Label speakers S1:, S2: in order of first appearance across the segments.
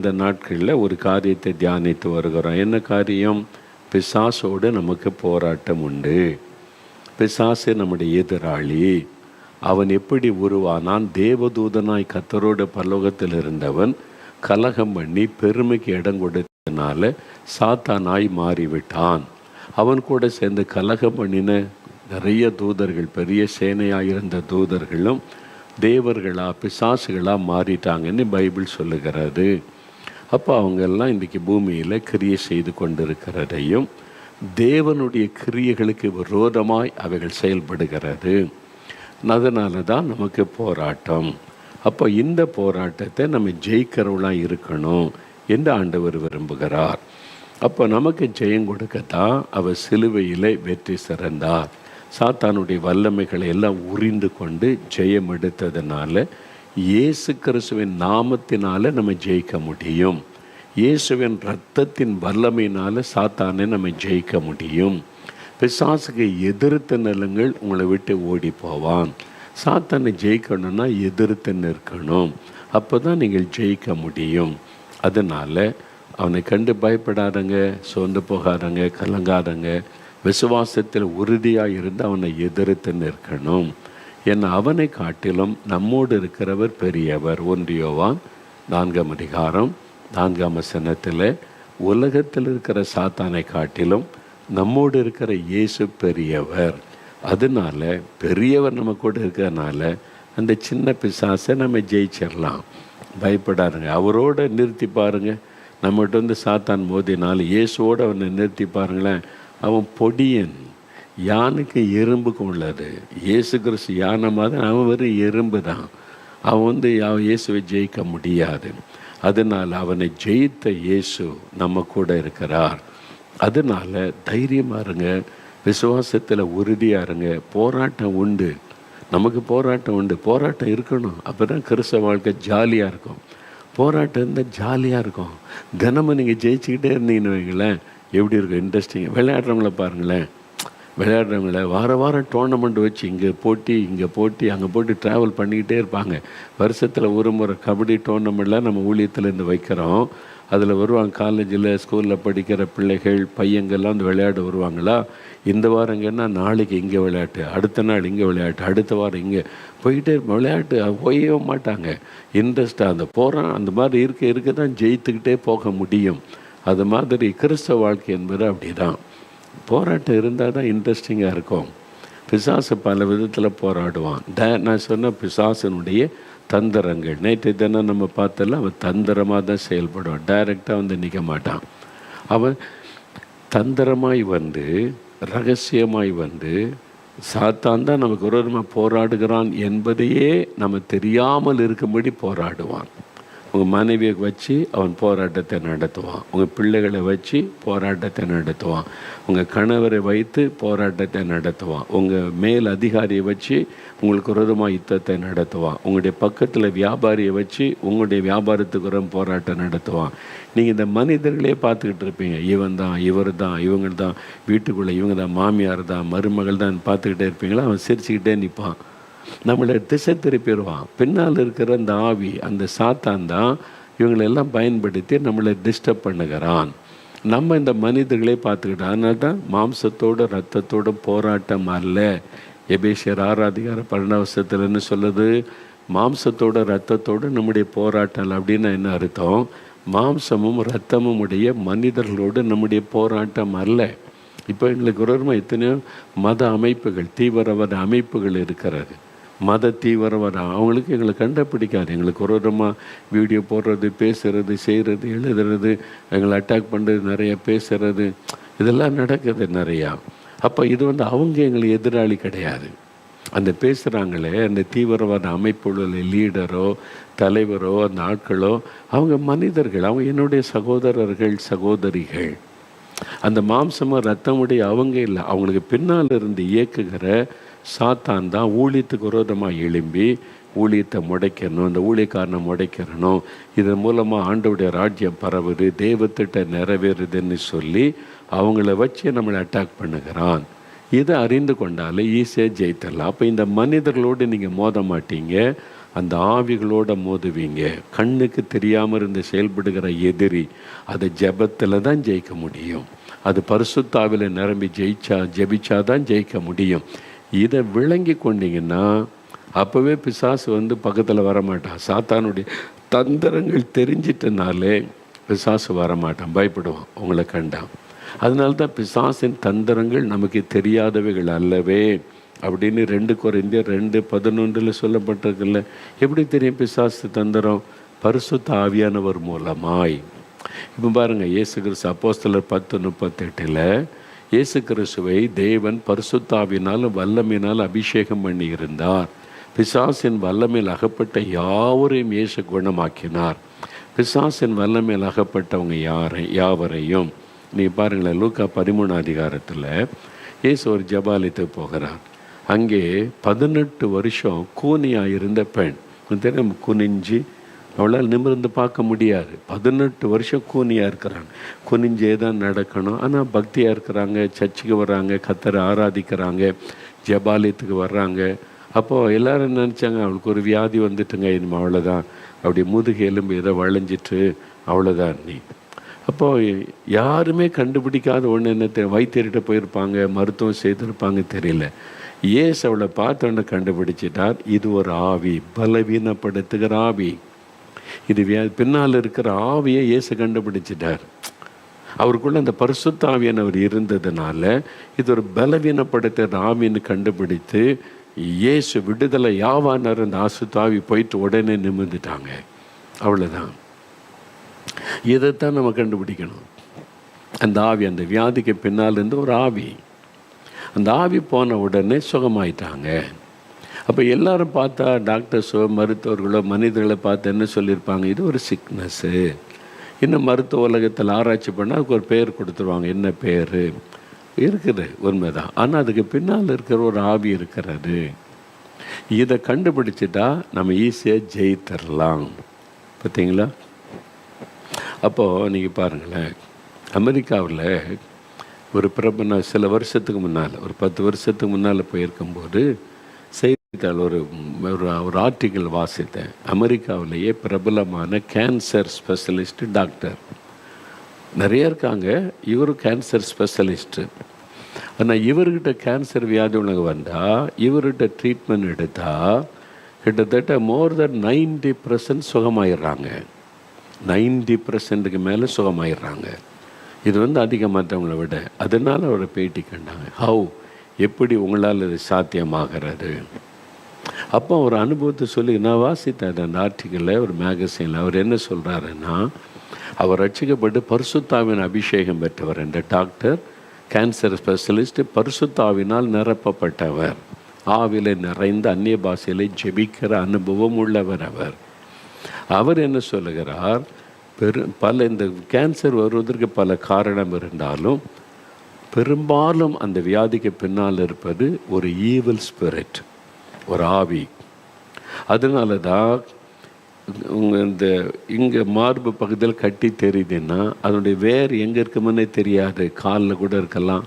S1: இந்த நாட்களில் ஒரு காரியத்தை தியானித்து வருகிறோம். என்ன காரியம்? பிசாசோடு நமக்கு போராட்டம் உண்டு. பிசாசு நம்முடைய எதிராளி. அவன் எப்படி உருவானான்? தேவதூதனாய் கர்த்தரோடு பரலோகத்தில் இருந்தவன் கலகம் பண்ணி பெருமைக்கு இடம் கொடுத்ததுனால சாத்தானாய் மாறிவிட்டான். அவன் கூட சேர்ந்து கலகம் பண்ணின நிறைய தூதர்கள், பெரிய சேனையாக இருந்த தூதர்களும் தேவர்களா பிசாசுகளாக மாறிட்டாங்கன்னு பைபிள் சொல்லுகிறது. அப்போ அவங்கெல்லாம் இன்றைக்கி பூமியில் கிரியை செய்து கொண்டிருக்கிறதையும் தேவனுடைய கிரியைகளுக்கு விரோதமாய் அவைகள் செயல்படுகிறது. அதனால தான் நமக்கு போராட்டம். அப்போ இந்த போராட்டத்தை நம்ம ஜெயிக்கிறவளாக இருக்கணும் என்று ஆண்டவர் விரும்புகிறார். அப்போ நமக்கு ஜெயம் கொடுக்கத்தான் அவர் சிலுவையில் வெற்றி சிறந்தார். சாத்தானுடைய வல்லமைகளை எல்லாம் உரிந்து கொண்டு ஜெயம் எடுத்ததுனால இயேசு கிறிஸ்துவின் நாமத்தினால நம்ம ஜெயிக்க முடியும். இயேசுவின் இரத்தத்தின் வல்லமையினால் சாத்தானை நம்ம ஜெயிக்க முடியும். பிசாசுக்கு எதிர்த்து நிலங்கள் உங்களை விட்டு ஓடி போவான். சாத்தானை ஜெயிக்கணும்னா எதிர்த்து நிற்கணும். அப்போ தான் நீங்கள் ஜெயிக்க முடியும். அதனால் அவனை கண்டு பயப்படாதங்க, சோர்ந்து போகாதங்க, கலங்காதங்க. விசுவாசத்தில் உறுதியாக இருந்து அவனை எதிர்த்து நிற்கணும். ஏன்னா அவனை காட்டிலும் நம்மோடு இருக்கிறவர் பெரியவர். 1 யோவான் 4:4 உலகத்தில் இருக்கிற சாத்தானை காட்டிலும் நம்மோடு இருக்கிற இயேசு பெரியவர். அதனால பெரியவர் நம்ம கூட இருக்கிறதுனால அந்த சின்ன பிசாசை நம்ம ஜெயிச்சிடலாம். பயப்படாருங்க. அவரோட நிறுத்தி பாருங்க. நம்மகிட்ட வந்து சாத்தான் மோதினாலும் இயேசுவோடு அவனை நிறுத்தி பாருங்களேன். அவன் பொடியன். யானுக்கு எறும்புக்கு உள்ளது. இயேசு கிறிஸ்து யானை மாதிரி அவன் வெறும் எறும்பு தான். அவன் இயேசுவை ஜெயிக்க முடியாது. அதனால் அவனை ஜெயித்த இயேசு நம்ம கூட இருக்கிறார். அதனால் தைரியமாக இருங்க, விசுவாசத்தில் உறுதியாக இருங்க. போராட்டம் உண்டு, நமக்கு போராட்டம் உண்டு. போராட்டம் இருக்கணும். அப்போ தான் கிறிஸ்தவ வாழ்க்கை ஜாலியாக இருக்கும். போராட்டம் இருந்தால் ஜாலியாக இருக்கும். தினமும் நீங்கள் ஜெயிச்சுக்கிட்டே இருந்தீங்கன்னு வைங்களேன், எப்படி இருக்கும்? இன்ட்ரெஸ்டிங். விளையாடுறவங்கள பாருங்களேன். விளையாடுறவங்கள வாரம் டோர்னமெண்ட் வச்சு இங்கே போட்டி அங்கே போட்டி ட்ராவல் பண்ணிக்கிட்டே இருப்பாங்க. வருஷத்தில் ஒரு முறை கபடி டோர்னமெண்ட்லாம் நம்ம ஊழியத்துலேருந்து வைக்கிறோம். அதில் வருவாங்க. காலேஜில் ஸ்கூலில் படிக்கிற பிள்ளைகள் பையங்கள்லாம் வந்து விளையாட வருவாங்களா. இந்த வாரம் எங்கன்னா நாளைக்கு இங்கே விளையாட்டு, அடுத்த நாள் இங்கே விளையாட்டு, அடுத்த வாரம் இங்கே போய்கிட்டே விளையாட்டு போயவே மாட்டாங்க. இன்ட்ரெஸ்ட்டாக அந்த மாதிரி இருக்க தான் ஜெயித்துக்கிட்டே போக முடியும். அது மாதிரி கிறிஸ்தவ வாழ்க்கை என்பது அப்படி தான். போராட்டம் இருந்தால் தான் இன்ட்ரெஸ்டிங்காக இருக்கும். பிசாசு பல விதத்தில் போராடுவான். நான் சொன்ன பிசாசனுடைய தந்திரங்கள் நேற்று தினம் நம்ம பார்த்தல அவன் தந்திரமாக தான் செயல்படுவான். டைரெக்டாக வந்து நிற்க மாட்டான். அவன் தந்திரமாய் வந்து ரகசியமாய் வந்து சாத்தான் தான் நமக்கு விரோதமாக போராடுகிறான் என்பதையே நம்ம தெரியாமல் இருக்கும்படி போராடுவான். உங்கள் மனைவியை வச்சு அவன் போராட்டத்தை நடத்துவான். உங்கள் பிள்ளைகளை வச்சு போராட்டத்தை நடத்துவான். உங்கள் கணவரை வைத்து போராட்டத்தை நடத்துவான். உங்கள் மேல் அதிகாரியை வச்சு உங்களுக்கு விரோதமாக யுத்தத்தை நடத்துவான். உங்களுடைய பக்கத்தில் வியாபாரியை வச்சு உங்களுடைய வியாபாரத்துக்கு போராட்டம் நடத்துவான். நீங்கள் இந்த மனிதர்களே பார்த்துக்கிட்டு இருப்பீங்க. இவன் தான், இவர் தான், இவங்க தான், வீட்டுக்குள்ளே இவங்க தான், மாமியார் தான், மருமகள் தான் பார்த்துக்கிட்டே இருப்பீங்களா. அவன் சிரிச்சுக்கிட்டே நிற்பான். நம்மளை திசை திருப்பிடுவான். பின்னால் இருக்கிற அந்த ஆவி, அந்த சாத்தான் தான் இவங்களெல்லாம் பயன்படுத்தி நம்மளை டிஸ்டர்ப் பண்ணுகிறான். நம்ம இந்த மனிதர்களே பார்த்துக்கிட்டோம். அதனால தான் மாம்சத்தோடு இரத்தத்தோடு போராட்டம் அல்ல. எபேசியர் 6:12 என்ன சொல்லுது? மாம்சத்தோடு இரத்தத்தோடு நம்முடைய போராட்டம் அப்படின்னா என்ன அர்த்தம்? மாம்சமும் இரத்தமும் உடைய மனிதர்களோடு நம்முடைய போராட்டம் அல்ல. இப்போ எங்களுக்கு விரோதமாக எத்தனையோ மத அமைப்புகள், தீவிரவாத அமைப்புகள் இருக்கிறது. மத தீவிரவாதம் அவங்களுக்கு எங்களை கண்டுபிடிக்காது. எங்களுக்கு விரோதமாக வீடியோ போடுறது, பேசுகிறது, செய்கிறது, எழுதுறது, எங்களை அட்டாக் பண்ணுறது, நிறைய பேசுகிறது, இதெல்லாம் நடக்குது நிறையா. அப்போ இது அவங்க எங்களுக்கு எதிராளி கிடையாது. அந்த பேசுகிறாங்களே அந்த தீவிரவாத அமைப்புள்ள லீடரோ தலைவரோ அந்த ஆட்களோ அவங்க மனிதர்கள். அவங்க என்னுடைய சகோதரர்கள், சகோதரிகள். அந்த மாம்சமாக ரத்தமுடைய அவங்க இல்லை. அவங்களுக்கு பின்னால் இருந்து இயக்குகிற சாத்தான் தான் ஊழியத்துக்கு விரோதமாக எழும்பி ஊழியத்தை முடைக்கணும், அந்த ஊழியக்காரனை முடைக்கிறணும், இதன் மூலமாக ஆண்டவுடைய ராஜ்யம் பரவுது, தேவத்திட்ட நிறைவேறுதுன்னு சொல்லி அவங்கள வச்சு நம்மளை அட்டாக் பண்ணுகிறான். இதை அறிந்து கொண்டாலே ஈஸியாக ஜெயித்தரலாம். அப்போ இந்த மனிதர்களோடு நீங்கள் மோத மாட்டீங்க. அந்த ஆவிகளோட மோதுவீங்க. கண்ணுக்கு தெரியாமல் இருந்து செயல்படுகிற எதிரி அதை ஜெபத்தில் தான் ஜெயிக்க முடியும். அது பரிசுத்தாவில நிரம்பி ஜெபிச்சாதான் ஜெயிக்க முடியும். இதை விளங்கி கொண்டீங்கன்னா அப்போவே பிசாசு பக்கத்தில் வரமாட்டான். சாத்தானுடைய தந்திரங்கள் தெரிஞ்சிட்டனாலே பிசாசு வரமாட்டான், பயப்படுவான் உங்களை கண்டான். அதனால தான் பிசாசின் தந்திரங்கள் நமக்கு தெரியாதவைகள் அல்லவே அப்படின்னு 2 கொரிந்தியர் 2:11 சொல்லப்பட்டிருக்குல்ல. எப்படி தெரியும் பிசாசு தந்திரம்? பரிசுத்த ஆவியானவர் மூலமாய். இப்போ பாருங்கள், இயேசு கிறிஸ்து அப்போஸ்தலர் 10:38 இயேசு கிறிஸ்துவை தேவன் பரிசுத்தாவினால் வல்லமையினால் அபிஷேகம் பண்ணி இருந்தார். பிசாசின் வல்லமையில் அகப்பட்ட யாவரையும் இயேசு குணமாக்கினார். பிசாசின் வல்லமையில் அகப்பட்டவங்க யாவரையும் நீ பாருங்களேன், லூக்கா 13 அதிகாரத்தில் இயேசு ஒரு ஜெபாலயத்துக்கு போகிறார். அங்கே 18 வருஷம் கூனியாக இருந்த பெண், தெரியும், குனிஞ்சு அவளால் நிமிர்ந்து பார்க்க முடியாது. 18 வருஷம் கூனியாக இருக்கிறாங்க. குனிஞ்சே தான் நடக்கணும். ஆனால் பக்தியாக இருக்கிறாங்க, சர்ச்சுக்கு வர்றாங்க, கர்த்தரை ஆராதிக்கிறாங்க, ஜெபாலயத்துக்கு வர்றாங்க. அப்போது எல்லோரும் நினச்சாங்க அவளுக்கு ஒரு வியாதி வந்துட்டுங்க, இனிமே அவ்வளோதான், அப்படி முதுகு எலும்பு ஏதோ வளைஞ்சிட்டு அவ்வளோதான் நீ. அப்போது யாருமே கண்டுபிடிக்காத ஒன்று என்ன, வைத்தியர்கிட்ட போயிருப்பாங்க, மருத்துவம் செய்திருப்பாங்க, தெரியல. இயேசு அவளை பார்த்தோன்னு கண்டுபிடிச்சிட்டார், இது ஒரு ஆவி, பலவீனப்படுத்துகிற ஆவி. இது பின்னால் இருக்கிற ஆவியை இயேசு கண்டுபிடிச்சிட்டார். அவருக்குள்ள அந்த பரிசுத்த ஆவியானவர் இருந்ததுனால இது ஒரு பலவீனப்படுத்துகிற ஆவின்னு கண்டுபிடித்து இயேசு விடுதலை யாவானார். அந்த ஆசுத்தாவி போயிட்டு உடனே நிமிர்ந்துட்டாங்க. அவ்வளோதான். இதைத்தான் நம்ம கண்டுபிடிக்கணும். அந்த ஆவி, அந்த வியாதிக்கு பின்னால் இருந்து ஒரு ஆவி, அந்த ஆவி போன உடனே சுகமாயிட்டாங்க. அப்போ எல்லாரும் பார்த்தா டாக்டர்ஸோ மருத்துவர்களோ மனிதர்களை பார்த்து என்ன சொல்லியிருப்பாங்க, இது ஒரு சிக்னஸ்ஸு. இன்னும் மருத்துவ உலகத்தில் ஆராய்ச்சி பண்ணால் அதுக்கு ஒரு பேர் கொடுத்துருவாங்க. என்ன பேர் இருக்குது, உண்மைதான். ஆனால் அதுக்கு பின்னால் இருக்கிற ஒரு ஆவி இருக்கிறது. இதை கண்டுபிடிச்சிட்டா நம்ம ஈஸியாக ஜெயித்தரலாம். பார்த்தீங்களா? அப்போது நீங்கள் பாருங்களேன், அமெரிக்காவில் ஒரு பிரபல சில வருஷத்துக்கு முன்னால், ஒரு 10 வருஷத்துக்கு முன்னால் போயிருக்கும்போது செய்தித்தாள் ஒரு ஆர்டிக்கிள் வாசித்தேன். அமெரிக்காவிலேயே பிரபலமான கேன்சர் ஸ்பெஷலிஸ்ட்டு டாக்டர் நிறைய இருக்காங்க. இவரும் கேன்சர் ஸ்பெஷலிஸ்ட்டு. ஆனால் இவர்கிட்ட கேன்சர் வியாதி உலக வந்தால் இவர்கிட்ட ட்ரீட்மெண்ட் எடுத்தால் கிட்டத்தட்ட மோர் தென் 90% சுகமாயிடுறாங்க. 90%க்கு மேலே சுகமாயிடுறாங்க. இது அதிகமாற்றவங்களை விட. அதனால் அவரை பேட்டி கண்டாங்க. ஹவு, எப்படி உங்களால் இது சாத்தியமாகிறது? அப்போ ஒரு அனுபவத்தை சொல்லி நான் வாசித்தேன் அந்த ஆர்டிக்கிளில், ஒரு மேகசினில். அவர் என்ன சொல்கிறாருன்னா, அவர் ரட்சிக்கப்பட்டு பரிசுத்தாவின் அபிஷேகம் பெற்றவர். இந்த டாக்டர் கேன்சர் ஸ்பெஷலிஸ்ட், பரிசுத்தாவினால் நிரப்பப்பட்டவர், ஆவில நிறைந்த அந்நிய பாஷையிலே ஜெபிக்கிற அனுபவம் உள்ளவர். அவர் என்ன சொல்லுகிறார், பல இந்த கேன்சர் வருவதற்கு பல காரணம் இருந்தாலும் பெரும்பாலும் அந்த வியாதிக்கு பின்னால் இருப்பது ஒரு ஈவில் ஸ்பிரிட், ஒரு ஆவி. அதனால தான் இந்த இங்கே மார்பு பகுதியில் கட்டி தெரியுதுன்னா அதனுடைய வேர் எங்கே இருக்குமுன்னே தெரியாது. காலில் கூட இருக்கலாம்,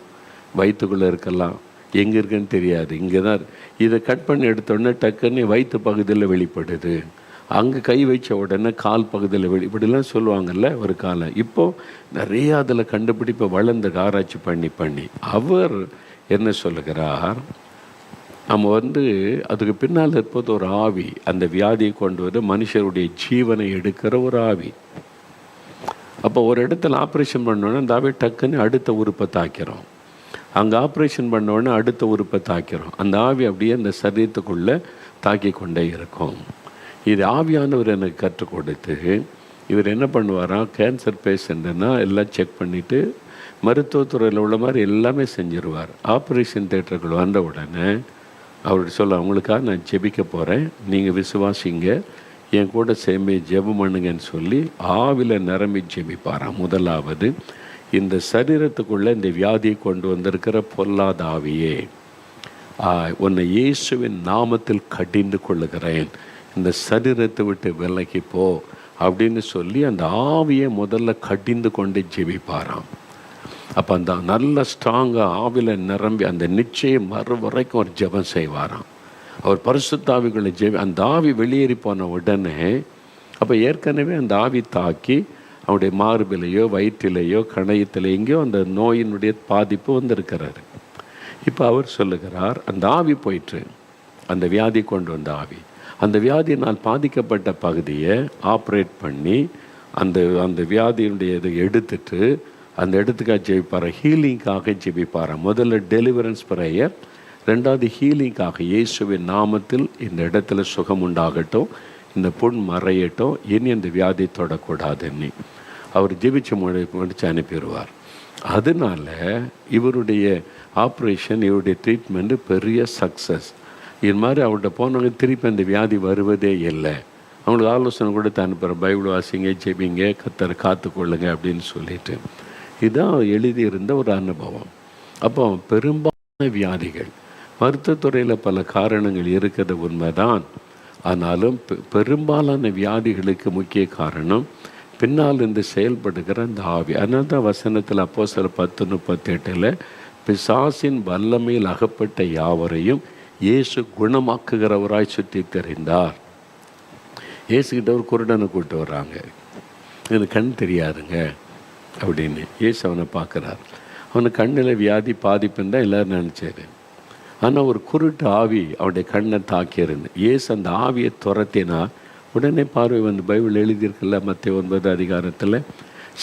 S1: வயிற்றுக்குள்ளே இருக்கலாம், எங்கே இருக்குன்னு தெரியாது. இங்கே தான் இதை கட் பண்ணி எடுத்தோடனே டக்குன்னு வயிற்று பகுதியில் வெளிப்படுது. அங்கே கை வச்ச உடனே கால் பகுதியில் இப்படிலாம் சொல்லுவாங்கள்ல ஒரு காலம். இப்போது நிறைய அதில் கண்டுபிடிப்பை வளர்ந்து ஆராய்ச்சி பண்ணி அவர் என்ன சொல்லுகிறார், நம்ம அதுக்கு பின்னால் இருப்பது ஒரு ஆவி. அந்த வியாதியை கொண்டு வந்து மனுஷருடைய ஜீவனை எடுக்கிற ஒரு ஆவி. அப்போ ஒரு இடத்துல ஆப்ரேஷன் பண்ணோன்னே அந்த ஆவி டக்குன்னு அடுத்த உறுப்பை தாக்கிறோம். அங்கே ஆப்ரேஷன் பண்ணோடனே அடுத்த உறுப்பை தாக்கிறோம். அந்த ஆவி அப்படியே அந்த சரீரத்துக்குள்ளே தாக்கி கொண்டே இருக்கும். இது ஆவியானவர் எனக்கு கற்றுக் கொடுத்து இவர் என்ன பண்ணுவாராம், கேன்சர் பேஷண்ட்டுன்னா எல்லாம் செக் பண்ணிவிட்டு மருத்துவத்துறையில் உள்ள மாதிரி எல்லாமே செஞ்சுருவார். ஆப்ரேஷன் தேட்டருக்குள் வந்த உடனே அவர்கிட்ட சொல்ல, அவங்களுக்காக நான் ஜெபிக்க போகிறேன், நீங்கள் விசுவாசிங்க, என் கூட சேர்ந்து ஜெபம் பண்ணுங்கன்னு சொல்லி ஆவில நிரம்பி ஜெபிப்பாராம். முதலாவது, இந்த சரீரத்துக்குள்ளே இந்த வியாதியை கொண்டு வந்திருக்கிற பொல்லாத ஆவியே, உன்னை இயேசுவின் நாமத்தில் கடிந்து கொள்ளுகிறேன், இந்த சரீரத்தை விட்டு விலகி போ அப்படின்னு சொல்லி அந்த ஆவியை முதல்ல கடிந்து கொண்டு ஜெபிப்பாராம். அப்போ அந்த நல்ல ஸ்ட்ராங்காக ஆவில நிரம்பி அந்த நிச்சயம் மறு வரைக்கும் ஒரு ஜெபம் செய்வாராம். அவர் பரிசுத்த ஆவிகளை அந்த ஆவி வெளியேறி போன உடனே, அப்போ ஏற்கனவே அந்த ஆவி தாக்கி அவனுடைய மார்பிலையோ வயிற்றிலேயோ கணையத்திலே எங்கேயோ அந்த நோயினுடைய பாதிப்பு வந்திருக்கிறாரு. இப்போ அவர் சொல்லுகிறார், அந்த ஆவி போயிற்று, அந்த வியாதி கொண்டு வந்த ஆவி, அந்த வியாதியினால் பாதிக்கப்பட்ட பகுதியை ஆப்ரேட் பண்ணி அந்த வியாதியினுடைய இதை எடுத்துட்டு அந்த இடத்துக்காக ஜெபிப்பார், ஹீலிங்காக ஜெபிப்பார். முதல்ல டெலிவரன்ஸ் ப்ரேயர், ரெண்டாவது ஹீலிங்காக இயேசுவின் நாமத்தில் இந்த இடத்துல சுகம் உண்டாகட்டும், இந்த புண் மறையட்டும், இனி அந்த வியாதி தொடக்கூடாதுன்னு அவர் ஜெபிச்சு முடிச்சு அனுப்பிடுவார். அதனால இவருடைய ஆப்ரேஷன், இவருடைய ட்ரீட்மெண்ட்டு பெரிய சக்ஸஸ். இது மாதிரி அவர்கிட்ட போனவங்க திருப்பி அந்த வியாதி வருவதே இல்லை. அவங்களுக்கு ஆலோசனை கொடுத்து அனுப்புகிற, பைபிள் வாசிங்க, ஜெபிங்க, கத்தரை காத்துக்கொள்ளுங்க அப்படின்னு சொல்லிட்டு. இதுதான் எழுதியிருந்த ஒரு அனுபவம். அப்போ பெரும்பாலான வியாதிகள், மருத்துவத்துறையில் பல காரணங்கள் இருக்கிறது உண்மைதான். ஆனாலும் பெரும்பாலான வியாதிகளுக்கு முக்கிய காரணம் பின்னால் இருந்து செயல்படுகிற அந்த ஆவி. அதனால தான் வசனத்தில் அப்போஸ்தலர் 10:38 பிசாசின் வல்லமையில் அகப்பட்ட யாவரையும் இயேசு குணமாக்குகிறவராய் சுற்றி தெரிந்தார். இயேசுக்கிட்ட ஒரு குருடனை கூப்பிட்டு வர்றாங்க, எனக்கு கண் தெரியாதுங்க அப்படின்னு. இயேசு அவனை பார்க்குறார். அவனுக்கு கண்ணில் வியாதி பாதிப்புன்னு தான் எல்லோரும் நினச்சாரு. ஆனால் ஒரு குருட்டு ஆவி அவனுடைய கண்ணை தாக்கியிருந்து இயேசு அந்த ஆவியை துரத்தினா உடனே பார்வை வந்து, பைபிள் எழுதியிருக்குல்ல மத்தேயு 9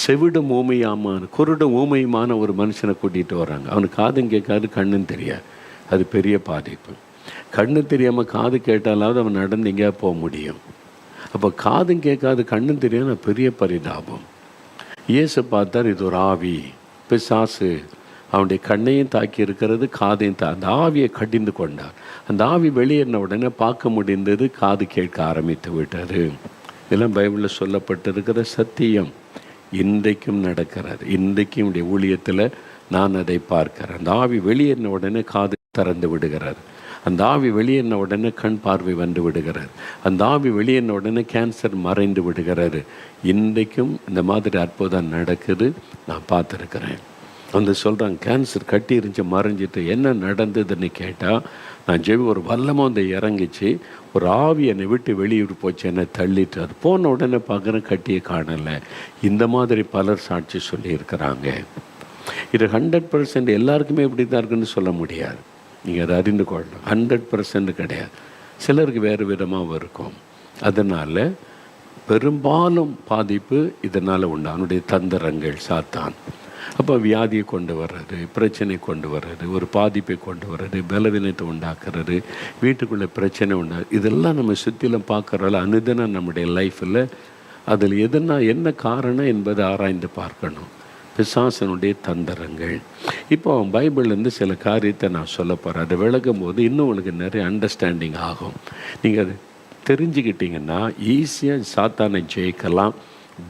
S1: செவிடும் ஊமையாமான குருடும் ஊமையுமான ஒரு மனுஷனை கூட்டிகிட்டு வர்றாங்க. அவனுக்கு காதும் கேட்காது, கண்ணும் தெரியாது. அது பெரிய பாதிப்பு. கண்ணு தெரியாமல் காது கேட்டாலாவது அவன் நடந்து எங்கேயா போக முடியும். அப்போ காதும் கேட்காது, கண்ணும் தெரியாத பெரிய பரிதாபம். இயேசு பார்த்தார், இது ஒரு ஆவி, பிசாசு. அவனுடைய கண்ணையும் தாக்கி இருக்கிறது, காதையும் அந்த ஆவியை கடிந்து கொண்டார். அந்த ஆவி வெளியேறின உடனே பார்க்க முடிந்தது, காது கேட்க ஆரம்பித்து விட்டது. இதெல்லாம் பைபிளில் சொல்லப்பட்டிருக்கிற சத்தியம். இன்றைக்கும் நடக்கிறது. இன்றைக்கும் உடைய ஊழியத்தில் நான் அதை பார்க்கிறேன். அந்த ஆவி வெளியேறின உடனே காது திறந்து விடுகிறார். அந்த ஆவி வெளியேறின உடனே கண் பார்வை வந்து விடுகிறார். அந்த ஆவி வெளியேறின உடனே கேன்சர் மறைந்து விடுகிறாரு. இன்றைக்கும் இந்த மாதிரி அற்புதம் நடக்குது, நான் பார்த்துருக்கிறேன். வந்து சொல்கிறாங்க, கேன்சர் கட்டி இருந்துச்சு, மறைஞ்சிட்டு என்ன நடந்ததுன்னு கேட்டால், நான் ஜெபி ஒரு வல்லமாக வந்து இறங்கிச்சு, ஒரு ஆவி என்னை விட்டு வெளியூர் போச்சு, என்னை தள்ளிட்டு. அது போன உடனே பார்க்குறேன், கட்டியை காணலை. இந்த மாதிரி பலர் சாட்சி சொல்லியிருக்கிறாங்க. இது 100% எல்லாருக்குமே இப்படி தான் இருக்குன்னு சொல்ல முடியாது. நீங்கள் அதை அறிந்து கொள்ளணும். 100% கிடையாது. சிலருக்கு வேறு விதமாக இருக்கும். அதனால் பெரும்பாலும் பாதிப்பு இதனால் உண்டு. அவனுடைய தந்திரங்கள், சாத்தான். அப்போ வியாதியை கொண்டு வர்றது, பிரச்சனை கொண்டு வர்றது, ஒரு பாதிப்பை கொண்டு வர்றது, பலவீனத்தை உண்டாக்குறது, வீட்டுக்குள்ளே பிரச்சனை இதெல்லாம் நம்ம சுற்றிலும் பார்க்குறதால அனுதினம் நம்முடைய லைஃப்பில் அதில் என்ன காரணம் என்பதை ஆராய்ந்து பார்க்கணும். பிசாசனுடைய தந்திரங்கள். இப்போ பைபிள்லேருந்து சில காரியத்தை நான் சொல்ல போகிறேன். அதை விளக்கும் போது இன்னும் உங்களுக்கு நிறைய அண்டர்ஸ்டாண்டிங் ஆகும். நீங்கள் அதை தெரிஞ்சுக்கிட்டிங்கன்னா ஈஸியாக சாத்தானை ஜெயிக்கலாம்.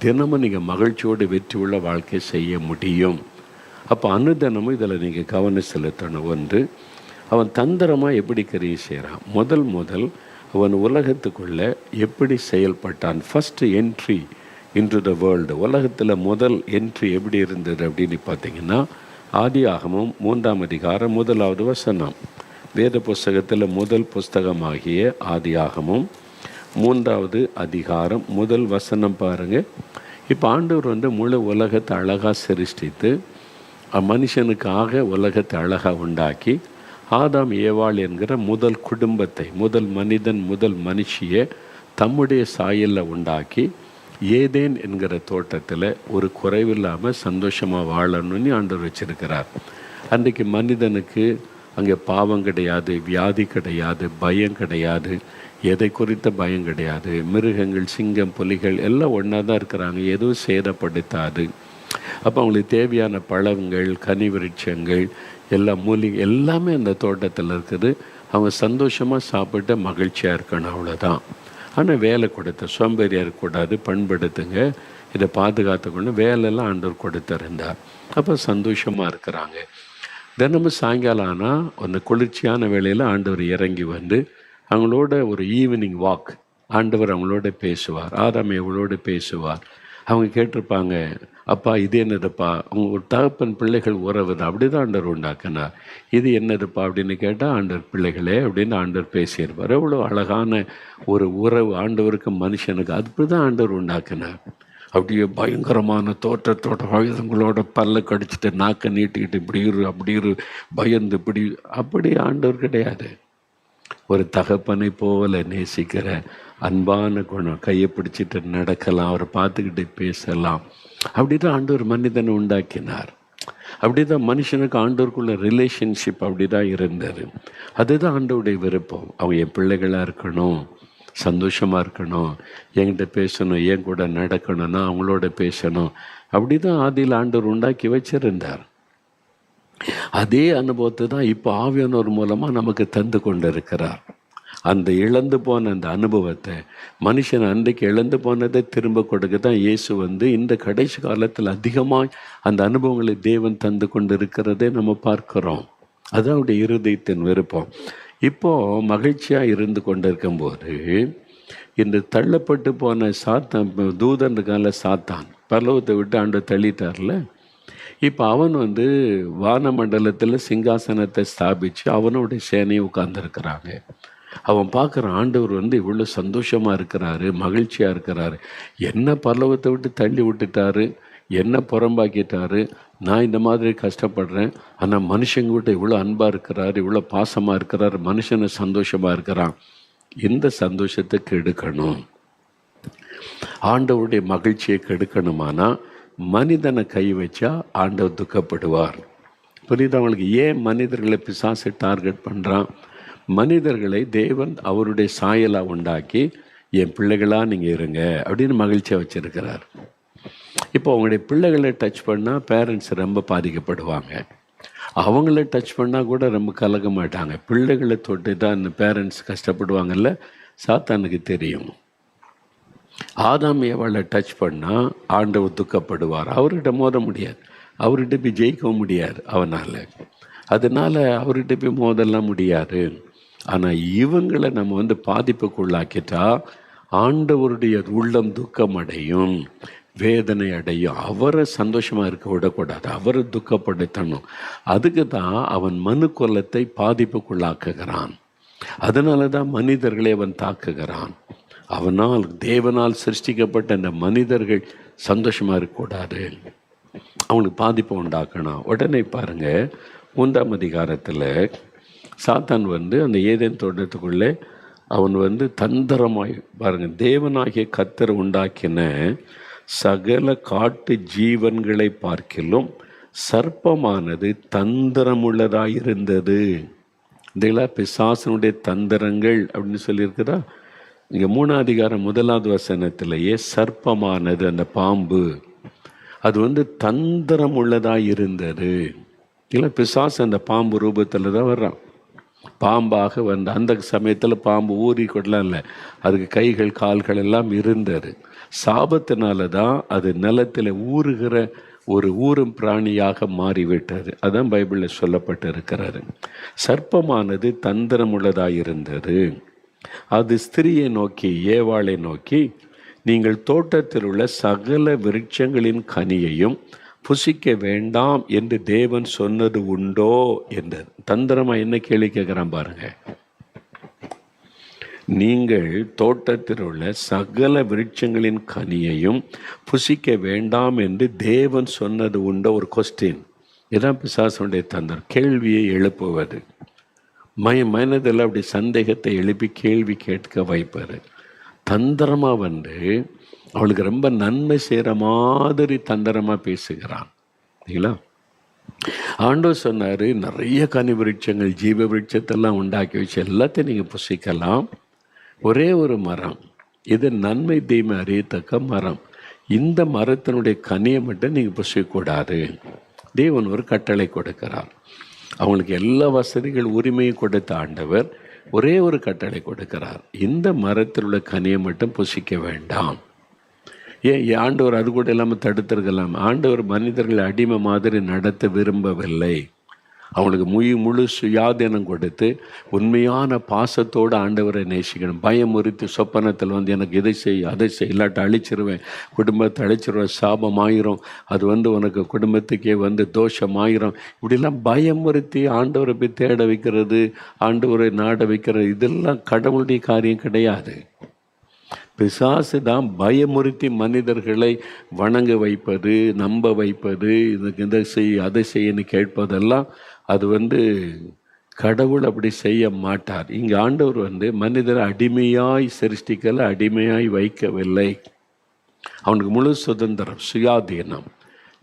S1: தினமும் நீங்கள் மகிழ்ச்சியோடு வெற்றி உள்ள வாழ்க்கை செய்ய முடியும். அப்போ அனுதினமும் இதில் நீங்கள் கவனம் செலுத்தணும். ஒன்று, அவன் தந்திரமாக எப்படி கிரியை செய்கிறான். முதல் அவன் உலகத்துக்குள்ளே எப்படி செயல்பட்டான். First entry into the world. உலகத்தில் முதல் என்ட்ரி எப்படி இருந்தது அப்படின்னு பார்த்தீங்கன்னா, ஆதியாகமம் 3 1 வேத புஸ்தகத்தில் முதல் புஸ்தகமாகிய ஆதியாகமம் 3 முதல் வசனம் பாருங்கள். இப்போ ஆண்டவர் முழு உலகத்தை அழகாக சிருஷ்டித்து மனுஷனுக்காக உலகத்தை அழகாக உண்டாக்கி ஆதாம் ஏவாள் என்கிற முதல் குடும்பத்தை, முதல் மனிதன், முதல் மனுஷியை தம்முடைய சாயலில் உண்டாக்கி ஏதேன் என்கிற தோட்டத்தில் ஒரு குறைவில்லாமல் சந்தோஷமாக வாழணும்னு ஆண்டவர் வச்சிருக்கிறார். அன்றைக்கு மனிதனுக்கு அங்கே பாவம் கிடையாது, வியாதி கிடையாது, பயம் கிடையாது, எதை குறித்த பயம் கிடையாது. மிருகங்கள், சிங்கம், புலிகள் எல்லாம் ஒன்றா தான் இருக்கிறாங்க, எதுவும் சேதப்படுத்தாது. அப்போ அவங்களுக்கு தேவையான பழங்கள், கனி விருட்சங்கள், எல்லா மூலிகை எல்லாமே அந்த தோட்டத்தில் இருக்குது. அவங்க சந்தோஷமாக சாப்பிட்டு மகிழ்ச்சியாக இருக்கணும், அவ்வளோதான். ஆனால் வேலை கொடுத்த சோம்பேறியாக இருக்கக்கூடாது, பண்படுத்துங்க, இதை பாதுகாத்துக்கணும், வேலையெல்லாம் ஆண்டவர் கொடுத்துருந்தார். அப்போ சந்தோஷமாக இருக்கிறாங்க. தினமும் சாயங்காலம் ஆனால் அந்த குளிர்ச்சியான வேளையில் ஆண்டவர் இறங்கி வந்து அவங்களோட ஒரு ஈவினிங் வாக், ஆண்டவர் அவங்களோட பேசுவார். ஆதாம் அவங்களோட பேசுவார். அவங்க கேட்டிருப்பாங்க, அப்பா இது என்னதுப்பா, அவங்க ஒரு தகப்பன் பிள்ளைகள் உறவு தான், அப்படி தான் ஆண்டவர் உண்டாக்கினார். இது என்னதுப்பா அப்படின்னு கேட்டால், ஆண்டவர் பிள்ளைகளே அப்படின்னு ஆண்டவர் பேசியிருப்பார். எவ்வளோ அழகான ஒரு உறவு ஆண்டவருக்கு மனுஷனுக்கு, அப்படி தான் ஆண்டவர் உண்டாக்கினார். அப்படியே பயங்கரமான தோற்றத்தோட ஆயுதங்களோட பல்ல கடிச்சிட்டு நாக்கை நீட்டிக்கிட்டு இப்படி இரு அப்படி இரு பயந்து இப்படி, அப்படி ஆண்டவர் கிடையாது. ஒரு தகப்பனை போல நேசிக்கிற அன்பான குணம், கையை பிடிச்சிட்டு நடக்கலாம், அவரை பார்த்துக்கிட்டு பேசலாம். அப்படி தான் ஆண்டவர் மனிதனை உண்டாக்கினார். அப்படி தான் மனுஷனுக்கு ஆண்டவருக்குள்ள ரிலேஷன்ஷிப் அப்படி தான் இருந்தது. அதுதான் ஆண்டவருடைய விருப்பம். அவங்க என் பிள்ளைகளாக இருக்கணும், சந்தோஷமாக இருக்கணும், என்கிட்ட பேசணும், என் கூட நடக்கணும்னா அவங்களோட பேசணும். அப்படி தான் ஆதியில் ஆண்டவர் உண்டாக்கி வச்சிருந்தார். அதே அனுபவத்தை தான் இப்போ ஆவியானவர் மூலமாக நமக்கு தந்து கொண்டு இருக்கிறார். அந்த இழந்து போன அந்த அனுபவத்தை, மனுஷன் அன்றைக்கு இழந்து போனதை திரும்ப கொடுக்க தான் இயேசு இந்த கடைசி காலத்தில் அதிகமாக அந்த அனுபவங்களை தேவன் தந்து கொண்டு இருக்கிறதே நம்ம பார்க்குறோம். அதுதான் அவருடைய இருதயத்தின் விருப்பம். இப்போது மகிழ்ச்சியாக இருந்து கொண்டு இருக்கும்போது இந்த தள்ளப்பட்டு போன சாத்தான், தூதனுக்கால சாத்தான் பரலோகத்தை விட்டு ஆண்டு தள்ளிட்டார்ல. இப்போ அவன் வானமண்டலத்தில் சிங்காசனத்தை ஸ்தாபித்து அவனுடைய சேனையை உட்கார்ந்துருக்கிறாங்க. அவன் பார்க்குறான், ஆண்டவர் இவ்வளோ சந்தோஷமாக இருக்கிறாரு, மகிழ்ச்சியாக இருக்கிறாரு. என்ன பரலோகத்தை விட்டு தள்ளி விட்டுட்டாரு, என்ன புறம்பாக்கிட்டாரு, நான் இந்த மாதிரி கஷ்டப்படுறேன், ஆனால் மனுஷங்க விட்டு இவ்வளோ அன்பாக இருக்கிறாரு, இவ்வளோ பாசமாக இருக்கிறாரு, மனுஷனை சந்தோஷமாக இருக்கிறான். இந்த சந்தோஷத்தை கெடுக்கணும், ஆண்டவருடைய மகிழ்ச்சியை கெடுக்கணுமானா மனிதனை கை வச்சா ஆண்டவர் துக்கப்படுவார். புரியுது அவங்களுக்கு? ஏன் மனிதர்களை பிசாசு டார்கெட் பண்ணுறான்? மனிதர்களை தேவன் அவருடைய சாயலாக உண்டாக்கி என் பிள்ளைகளாக நீங்கள் இருங்க அப்படின்னு மகிழ்ச்சியாக வச்சுருக்கிறார். இப்போ அவங்களுடைய பிள்ளைகளை டச் பண்ணால் பேரண்ட்ஸ் ரொம்ப பாதிக்கப்படுவாங்க. அவங்கள டச் பண்ணால் கூட ரொம்ப கலக்க மாட்டாங்க. பிள்ளைகளை தொட்டு தான் இந்த பேரண்ட்ஸ் கஷ்டப்படுவாங்கல்ல, சாத்தானுக்கு தெரியும். ஆதாம் ஏவாளை டச் பண்ணால் ஆண்டவர் துக்கப்படுவார். அவர்கிட்ட மோத முடியாது, அவர்கிட்ட போய் ஜெயிக்கவும் முடியாது அவனால். அதனால் அவர்கிட்ட போய் மோதலாம் முடியாது. ஆனால் இவங்களை நம்ம பாதிப்புக்குள்ளாக்கிட்டா ஆண்டவருடைய உள்ளம் துக்கம் அடையும், வேதனை அடையும். அவரை சந்தோஷமாக இருக்க விடக்கூடாது, அவரை துக்கப்படுத்தணும். அதுக்கு தான் அவன் மனு கொல்லத்தை பாதிப்புக்குள்ளாக்குகிறான். அதனால தான் மனிதர்களை அவன் தாக்குகிறான். அவனால் தேவனால் சிருஷ்டிக்கப்பட்ட அந்த மனிதர்கள் சந்தோஷமாக இருக்கக்கூடாது, அவங்களுக்கு பாதிப்பை உண்டாக்கணும். உடனே பாருங்கள், 3ஆம் அதிகாரத்தில் சாத்தான் அந்த ஏதேன் தோட்டத்துக்குள்ளே அவன் தந்திரமாய் பாருங்கள், தேவனாகிய கர்த்தர் உண்டாக்கின சகல காட்டு ஜீவன்களை பார்க்கிலும் சர்ப்பமானது தந்திரமுள்ளதாக இருந்தது. இதெல்லாம் பிசாசனுடைய தந்திரங்கள் அப்படின்னு சொல்லியிருக்குதா? இங்கே 3ஆம் அதிகாரம் 1வது வசனத்திலேயே சர்ப்பமானது, அந்த பாம்பு, அது தந்திரம் உள்ளதாக இருந்தது. இல்லை, பிசாசு அந்த பாம்பு ரூபத்தில் தான் வர்றான். பாம்பாக அந்த சமயத்தில் பாம்பு ஊறி கொள்ளலாம் இல்லை, அதுக்கு கைகள் கால்கள் எல்லாம் இருந்தது. சாபத்தினால தான் அது நிலத்தில் ஊறுகிற ஒரு ஊரும் பிராணியாக மாறிவிட்டது. அதான் பைபிளில் சொல்லப்பட்டு இருக்கிறாரு. சர்ப்பமானது தந்திரம் உள்ளதாக இருந்தது. அது ஸ்திரியை நோக்கி, ஏவாளை நோக்கி, நீங்கள் தோட்டத்தில் உள்ள சகல விருட்சங்களின் கனியையும் புசிக்க வேண்டாம் என்று தேவன் சொன்னது உண்டோ என்றது. தந்திரமா என்ன கேள்வி கேட்குறான் பாருங்க. நீங்கள் தோட்டத்தில் உள்ள சகல விருட்சங்களின் கனியையும் புசிக்க வேண்டாம் என்று தேவன் சொன்னது உண்டோ? ஒரு கொஸ்டின். இதான் பிசாசனுடைய தந்திரம், கேள்வியை எழுப்புவது. மனதில் அப்படி சந்தேகத்தை எழுப்பி கேள்வி கேட்க வைப்பார். தந்திரமாக அவளுக்கு ரொம்ப நன்மை செய்கிற மாதிரி தந்திரமாக பேசுகிறான். இல்லைங்களா? ஆண்டவர் சொன்னார், நிறைய கனி விருட்சங்கள், ஜீவ விருட்சத்தெல்லாம் உண்டாக்கி வச்சு எல்லாத்தையும் நீங்கள் புசிக்கலாம். ஒரே ஒரு மரம், இது நன்மை தீமை அறியத்தக்க மரம், இந்த மரத்தினுடைய கனியை மட்டும் நீங்கள் புசிக்கக்கூடாது. தேவன் ஒரு கட்டளை கொடுக்கிறார். அவங்களுக்கு எல்லா வசதிகள் உரிமையும் கொடுத்த ஆண்டவர் ஒரே ஒரு கட்டளை கொடுக்கிறார், இந்த மரத்தில் உள்ள கனியை மட்டும் புசிக்க வேண்டாம். ஏன் ஆண்டவர் அது கூட இல்லாமல் தடுத்திருக்கலாம்? ஆண்டவர் மனிதர்களை அடிமை மாதிரி நடத்த விரும்பவில்லை. அவங்களுக்கு முழு சுயாதீனம் கொடுத்து உண்மையான பாசத்தோடு ஆண்டவரை நேசிக்கணும். பயமுறுத்தி சொப்பனத்தில் வந்து எனக்கு இதை செய் அதை செய், இல்லாட்ட அழிச்சிருவேன், குடும்பத்தை அழிச்சிருவேன், சாபமாயிரும், அது உனக்கு குடும்பத்துக்கே தோஷமாயிரும், இப்படிலாம் பயமுறுத்தி ஆண்டவரை போய் தேட வைக்கிறது, ஆண்டவரை நாட வைக்கிறது, இதெல்லாம் கடவுளுடைய காரியம் கிடையாது. பிசாசு தான் பயமுறுத்தி மனிதர்களை வணங்க வைப்பது, நம்ப வைப்பது, இதுக்கு இதை செய் அதை செய்யன்னு கேட்பதெல்லாம் அது கடவுள் அப்படி செய்ய மாட்டார். இங்கே ஆண்டவர் மனிதரை அடிமையாய் சிருஷ்டிக்கலை, அடிமையாய் வைக்கவில்லை. அவனுக்கு முழு சுதந்திரம், சுயாதீனம்.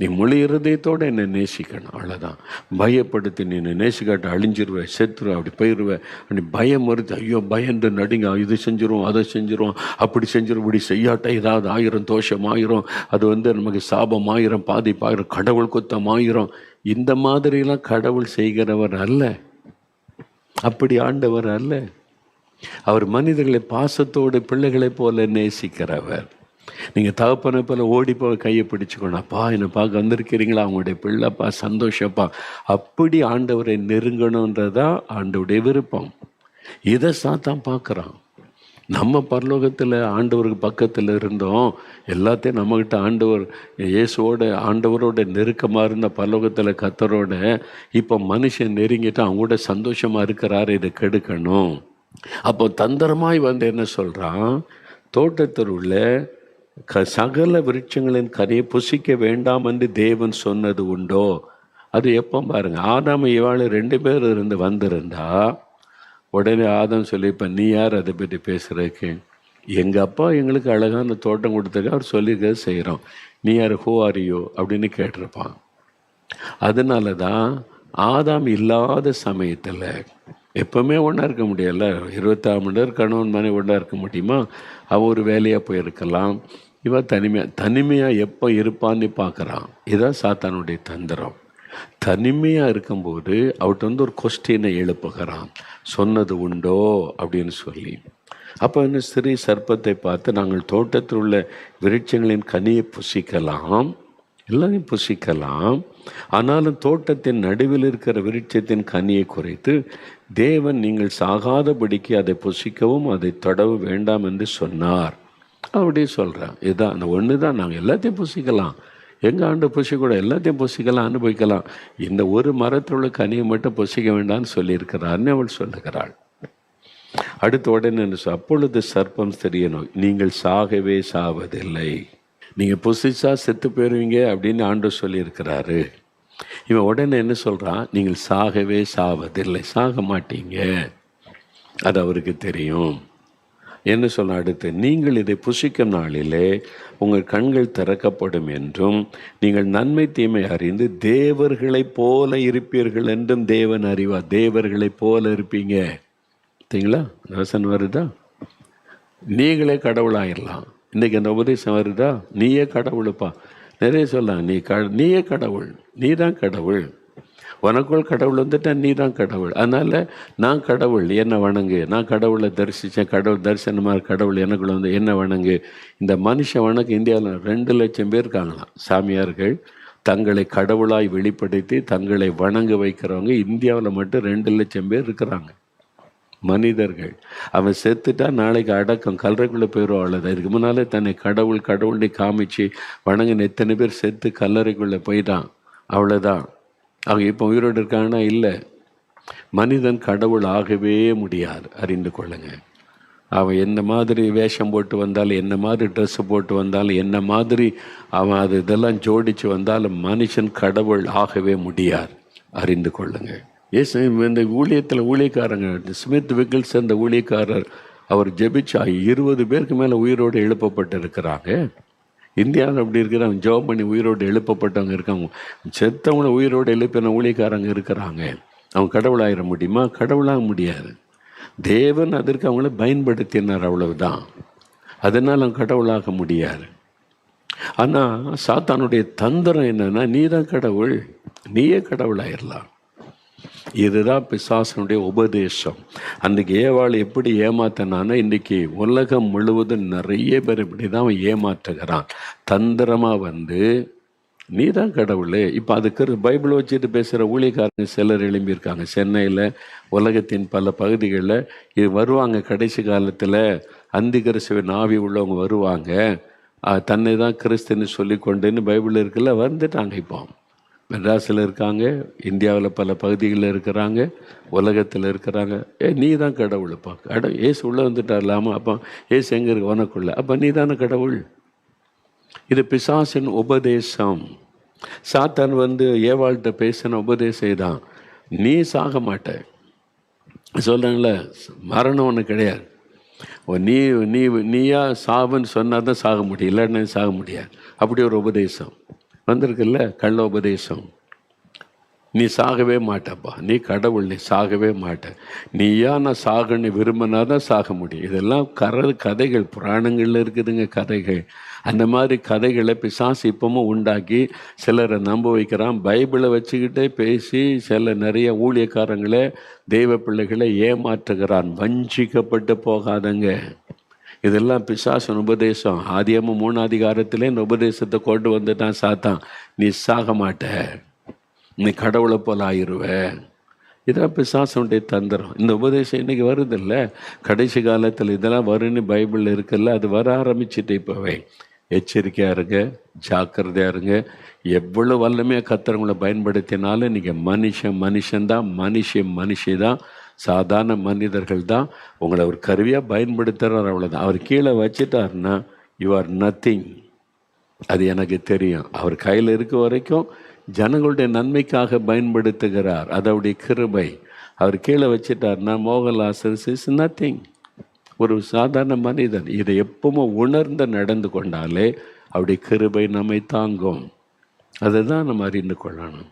S1: நீ முழு இருதயத்தோடு என்னை நேசிக்கணும், அவ்வளோதான். பயப்படுத்தி நீ என்னை நேசிக்காட்ட அழிஞ்சிருவேன், செத்துருவேன், அப்படி போயிடுவேன், அப்படி பயமுறுத்தி ஐயோ பயந்து நடிங்க, இது செஞ்சிரும் அதை செஞ்சிரும், அப்படி செஞ்சிரும், இப்படி செய்யாட்ட ஏதாவது ஆயிரம், தோஷம் ஆயிரும், அது நமக்கு சாபம் ஆயிரம், பாதிப்பாயிரம், கடவுள் குத்தம் ஆயிரம். இந்த மாதிரிலாம் கடவுள் செய்கிறவர் அல்ல, அப்படி ஆண்டவர் அல்ல. அவர் மனிதர்களை பாசத்தோடு பிள்ளைகளை போல நேசிக்கிறவர். நீங்கள் தகப்பனை போல ஓடி போய் கையை பிடிச்சுக்கணும், அப்பா என்னை பார்க்க வந்திருக்கிறீங்களா, அவங்களுடைய பிள்ளைப்பா, சந்தோஷப்பா, அப்படி ஆண்டவரை நெருங்கணுன்றதா ஆண்டவருடைய விருப்பம். இதை சாத்தான் பார்க்குறான். நம்ம பரலோகத்தில் ஆண்டவருக்கு பக்கத்தில் இருந்தோம், எல்லாத்தையும் நம்மக்கிட்ட ஆண்டவர் ஆண்டவரோட நெருக்கமாக இருந்த பரலோகத்தில் கத்தரோட இப்போ மனுஷன் நெருங்கிட்டு அவங்க கூட சந்தோஷமாக இருக்கிறாரு, இதை கெடுக்கணும். அப்போ தந்திரமாய் என்ன சொல்கிறான், தோட்டத்தில் உள்ள சகல விருட்சங்களின் கனியை புசிக்க வேண்டாம் என்று தேவன் சொன்னது உண்டோ? அது எப்போ பாருங்க, ஆதாம் இவாள் 2 பேர் வந்திருந்தா உடனே ஆதாம் சொல்லிப்ப நீ யார் அதை பற்றி பேசுறதுக்கு? எங்கள் அப்பா எங்களுக்கு அழகான தோட்டம் கொடுத்துருக்க, அவர் சொல்லிக்க செய்கிறோம், நீ யார், ஹூ ஆர் யூ அப்படின்னு கேட்டிருப்பான். அதனால தான் ஆதாம் இல்லாத சமயத்தில் எப்பவுமே ஒன்றா இருக்க முடியல, 24 மணி நேரம் கணவன் மனைவி ஒன்றா இருக்க முடியுமா? அவன் ஒரு வேலையாக போயிருக்கலாம், இவன் தனிமையாக எப்போ இருப்பான்னு பார்க்குறான். இதுதான் சாத்தானுடைய தந்திரம். தனிமையாக இருக்கும்போது அவர்கிட்ட ஒரு கொஸ்டினை எழுப்புகிறான், சொன்னது உண்டோ அப்படின்னு சொல்லி. அப்போ ஸ்ரீ சர்ப்பத்தை பார்த்து, நாங்கள் தோட்டத்தில் உள்ள விருட்சங்களின் கனியை புசிக்கலாம், எல்லாரையும் புசிக்கலாம், ஆனாலும் தோட்டத்தின் நடுவில் இருக்கிற விருட்சத்தின் கனியை குறைத்து தேவன் நீங்கள் சாகாதபடிக்கு அதை புசிக்கவும் அதை தொடவு வேண்டாம் என்று சொன்னார் அப்படி சொல்கிறான். இதுதான் அந்த ஒன்று தான், நாங்கள் எல்லாத்தையும் புசிக்கலாம், எங்கள் ஆண்டு புசிக்கூட எல்லாத்தையும் புசிக்கலாம், அனுபவிக்கலாம், இந்த ஒரு மரத்தில் உள்ள கனியை மட்டும் புசிக்க வேண்டாம்னு சொல்லியிருக்கிறார்னு அவள் சொல்லுகிறாள். அடுத்த உடனே அப்பொழுது சர்ப்பம் தெரியணும், நீங்கள் சாகவே சாவதில்லை, நீங்கள் புசிச்சா செத்து போயிடுவீங்க அப்படின்னு ஆண்டவர் சொல்லியிருக்கிறாரு. இவன் உடனே என்ன சொல்கிறான், நீங்கள் சாகவே சாவதில்லை, சாக மாட்டீங்க, அது அவருக்கு தெரியும். என்ன சொல்ல அடுத்து, நீங்கள் இதை புசிக்கும் நாளிலே உங்கள் கண்கள் திறக்கப்படும் என்றும் நீங்கள் நன்மை தீமை அறிந்து தேவர்களைப் போல இருப்பீர்கள் என்றும் தேவன் அறிவார். தேவர்களைப் போல இருப்பீங்க, சரிங்களா? வசனம் வருதா? நீங்களே கடவுளாயிடலாம். இன்றைக்கி அந்த உபதேசம் வருதா, நீயே கடவுளுப்பா, நிறைய சொல்லலாம், நீயே கடவுள், நீ தான் கடவுள், உனக்குள் கடவுள் வந்துட்டா நீ தான் கடவுள், அதனால் நான் கடவுள் என்ன வணங்கு, நான் கடவுளை தரிசித்தேன், கடவுள் தரிசனமாக கடவுள் எனக்குள்ள என்ன வணங்கு. இந்த மனுஷ வணக்கம் இந்தியாவில் 2 லட்சம் பேர் இருக்காங்களாம், சாமியார்கள் தங்களை கடவுளாய் வெளிப்படுத்தி தங்களை வணங்க வைக்கிறவங்க இந்தியாவில் மட்டும் 2 லட்சம் பேர் இருக்கிறாங்க மனிதர்கள். அவன் செத்துட்டா நாளைக்கு அடக்கம் கல்லறைக்குள்ளே போயிடுவோம், அவ்வளோதான். இதுக்கு முன்னாலே தன்னை கடவுள்னு காமிச்சு வணங்கின எத்தனை பேர் செத்து கல்லறைக்குள்ளே போயிட்டான், அவ்வளோதான். அவங்க இப்போ உயிரோடு இருக்காங்கன்னா இல்லை. மனிதன் கடவுள் ஆகவே முடியாது, அறிந்து கொள்ளுங்க. அவன் என்ன மாதிரி வேஷம் போட்டு வந்தாலும், என்ன மாதிரி ட்ரெஸ்ஸு போட்டு வந்தாலும், என்ன மாதிரி அவன் இதெல்லாம் ஜோடித்து வந்தாலும் மனுஷன் கடவுள் ஆகவே முடியாது, அறிந்து கொள்ளுங்க. இந்த ஊழியக்காரங்க ஸ்மித் விக்கிள்ஸ் அந்த ஊழியக்காரர் அவர் ஜெபிச்சா 20 பேருக்கு மேலே உயிரோடு எழுப்பப்பட்டு இருக்கிறாங்க. இந்தியாவில் அப்படி இருக்கிறாங்க, ஜோப் பண்ணி உயிரோடு எழுப்பப்பட்டவங்க இருக்காங்க, செத்தவங்களை உயிரோடு எழுப்பின ஊழியக்காரங்க இருக்கிறாங்க. அவங்க கடவுளாயிட முடியுமா? கடவுளாக முடியாது. தேவன் அதற்கு அவங்கள பயன்படுத்தினார், அவ்வளவுதான். அதனால் அவங்க கடவுளாக முடியாது. ஆனால் சாத்தானுடைய தந்திரம் என்னன்னா, நீ தான் கடவுள், நீயே கடவுளாயிடலாம். இதுதான் பிசாசனுடைய உபதேசம். அன்றைக்கி ஏவாள் எப்படி ஏமாத்தினான்னா, இன்றைக்கி உலகம் முழுவதும் நிறைய பேர் இப்படி தான் அவன் ஏமாற்றுகிறான். தந்திரமாக நீ தான் கடவுள். இப்போ அதுக்கு பைபிள் வச்சுட்டு பேசுகிற ஊழியக்காரங்க சிலர் எழும்பியிருக்காங்க. சென்னையில், உலகத்தின் பல பகுதிகளில் இது வருவாங்க. கடைசி காலத்தில் அந்தி கிறிஸ்துவின் ஆவி உள்ளவங்க வருவாங்க, தன்னை தான் கிறிஸ்துன்னு சொல்லிக்கொண்டுன்னு பைபிள் இருக்குல்ல, வந்துட்டாங்க. இப்போ மெட்ராஸில் இருக்காங்க, இந்தியாவில் பல பகுதிகளில் இருக்கிறாங்க, உலகத்தில் இருக்கிறாங்க. நீ தான் கடவுளுப்பா. ஏசு உள்ளே வந்துட்டார்லாமா? அப்போ ஏசு எங்கே இருக்கு? உனக்குள்ள. அப்போ நீ தானே கடவுள். இது பிசாசின் உபதேசம். சாத்தான் ஏவாள்கிட்ட பேசின உபதேசம் தான். நீ சாக மாட்ட சொல்கிறாங்கள, மரணம் ஒன்று கிடையாது. நீ நீ நீயா சாவுன்னு சொன்னால் தான் சாக முடியும், இல்லைன்னா சாக முடியாது. அப்படி ஒரு உபதேசம் வந்திருக்குல்ல, கள்ள உபதேசம். நீ சாகவே மாட்டப்பா, நீ கடவுள், நீ சாகவே மாட்ட. நீயா நான் சாகன்னு விரும்பினா தான் சாக முடியும். இதெல்லாம் கதைகள், புராணங்களில் இருக்குதுங்க கதைகள். அந்த மாதிரி கதைகளை பிசாசு இப்பவும் உண்டாக்கி சிலரை நம்ப வைக்கிறான். பைபிளை வச்சுக்கிட்டே பேசி நிறைய ஊழியக்காரங்களை, தெய்வ பிள்ளைகளை ஏமாற்றுகிறான். வஞ்சிக்கப்பட்டு போகாதங்க. இதெல்லாம் பிசாசன் உபதேசம். ஆதியாகமம் 3 அதிகாரத்திலே இந்த உபதேசத்தை கொண்டு வந்துட்டான் சாத்தான். நீ சாக மாட்ட, நீ கடவுளை போல ஆயிடுவ. இதான் பிசாசனுடைய தந்திரம். இந்த உபதேசம் இன்னைக்கு வருது இல்லை, கடைசி காலத்தில் இதெல்லாம் வருன்னு பைபிளில் இருக்குல்ல, அது வர ஆரம்பிச்சுட்டு இப்போவே. எச்சரிக்கையாக இருங்க, ஜாக்கிரதையாக இருங்க. எவ்வளோ வல்லமையாக கர்த்தரவங்களை பயன்படுத்தினாலும் நீங்கள் மனுஷன்தான், மனுஷி தான், சாதாரண மனிதர்கள் தான். உங்களை ஒரு கருவியாக பயன்படுத்துகிறார், அவ்வளோதான். அவர் கீழே வச்சுட்டாருன்னா யூ ஆர் நத்திங். அது எனக்கு தெரியும். அவர் கையில் இருக்க வரைக்கும் ஜனங்களுடைய நன்மைக்காக பயன்படுத்துகிறார், அதோடைய கிருபை. அவர் கீழே வச்சுட்டார்னா மோகன்லால் இஸ் நத்திங், ஒரு சாதாரண மனிதன். இதை எப்பவும் உணர்ந்து நடந்து கொண்டாலே அவருடைய கிருபை நம்மை தாங்கும். அதை தான் நம்ம அறிந்து கொள்ளணும்.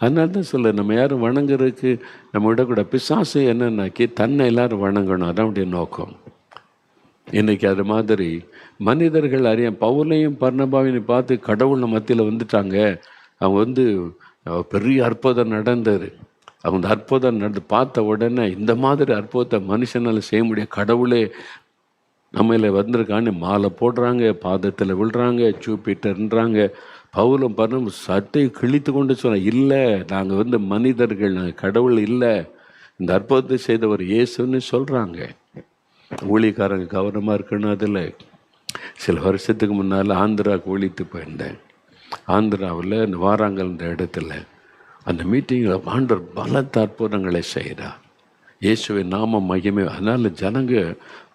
S1: அதனால தான் சொல்ல, நம்ம யாரும் வணங்குறதுக்கு நம்ம விடக்கூட. பிசாசு என்னன்னாக்கி தன்னை எல்லாரும் வணங்கணும், அதான் அவருடைய நோக்கம். இன்றைக்கி அது மாதிரி மனிதர்கள் அறிய பவுலையும் பர்னபாவையும் பார்த்து கடவுள் மத்தியில் வந்துட்டாங்க. அவங்க பெரிய அற்புதம் நடந்தது. அவங்க அற்புதம் பார்த்த உடனே இந்த மாதிரி அற்புதத்தை மனுஷனால் செய்ய முடியும், கடவுளே நம்மள வந்திருக்கான்னு மாலை போடுறாங்க, பாதத்தில் விழுறாங்க, சூப்பிட்டர்ன்றாங்க. பவுலும் பர்னபாவும் சட்டையை கிழித்து கொண்டு சொன்ன, இல்லை நாங்கள் மனிதர்கள், நாங்கள் கடவுள் இல்லை, இந்த அற்புதத்தை செய்தவர் இயேசுன்னு சொல்கிறாங்க. ஊழியக்காரங்க கவனமாக இருக்கணும். அதில் சில வருஷத்துக்கு முன்னால் ஆந்திராவுக்கு ஊழித்து போயிருந்தேன். ஆந்திராவில் இந்த வாராங்கல்ன்ற இடத்துல அந்த மீட்டிங்கில் ஆண்டவர் பலத்த அற்புதங்களை செய்கிறார். இயேசுவின் நாம மகிமை. அதனால் ஜனங்க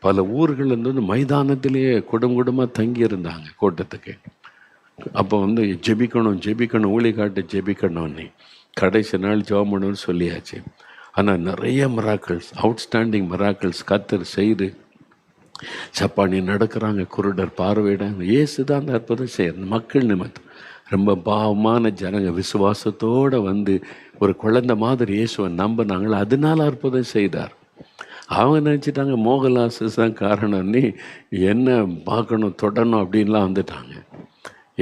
S1: பல ஊர்கள்லேருந்து மைதானத்திலேயே குடும்பமாக தங்கியிருந்தாங்க கூட்டத்துக்கு. அப்போ ஜெபிக்கணும், ஊழியக்காட்டு ஜெபிக்கணும்னு கடைசி நாள் ஜெபம் பண்ணணும்னு சொல்லியாச்சு. ஆனால் நிறைய மிராக்கிள்ஸ், அவுட்ஸ்டாண்டிங் மிராக்கிள்ஸ் கர்த்தர் செய்து சப்பானி நடக்கிறாங்க, குருடர் பார்வையிடாங்க. இயேசு தான் அந்த அற்புதம் செய்யறது. மக்கள் நிமித்தம் ரொம்ப பாவமான ஜனங்க விசுவாசத்தோடு ஒரு குழந்தை மாதிரி இயேசுவை நம்பினாங்களோ, அதனால அற்புதம் செய்தார். அவங்க நினச்சிட்டாங்க மோகன்லால் தான் காரணம்னு, என்ன பார்க்கணும் தொடரணும் அப்படின்லாம் வந்துட்டாங்க.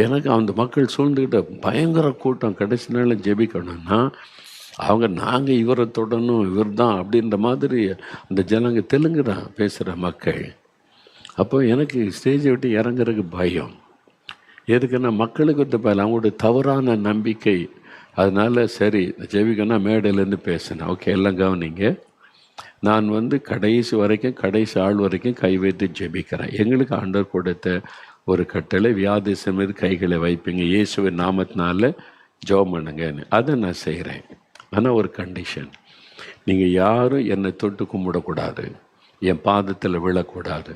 S1: எனக்கு அந்த மக்கள் சூழ்ந்துக்கிட்ட பயங்கர கூட்டம். கடைசி நாள் ஜெபிக்கணும்னா நாங்கள் இவரை தொடரணும், இவர் தான் அப்படின்ற மாதிரி அந்த ஜனங்க தெலுங்கு தான் பேசுகிற மக்கள். அப்போ எனக்கு ஸ்டேஜை விட்டு இறங்குறதுக்கு பயம். எதுக்குன்னா மக்களுக்கு பயம், அவங்களுடைய தவறான நம்பிக்கை. அதனால் சரி ஜெபிக்கணும், மேடையிலேருந்து பேசினேன். ஓகே, எல்லாம் கவனிங்க. நான் கடைசி வரைக்கும், கடைசி ஆள் வரைக்கும் கை வைத்து ஜெபிக்கிறேன். எங்களுக்கு ஆண்டவர் கொடுத்த ஒரு கட்டளை, வியாதிசம் மீது கைகளை வைப்பீங்க, இயேசுவின் நாமத்தினால ஜெபம் பண்ணுங்கன்னு. அதை நான் செய்கிறேன். ஆனால் ஒரு கண்டிஷன், நீங்கள் யாரும் என்னை தொட்டு கும்பிடக்கூடாது, என் பாதத்தில் விழக்கூடாது.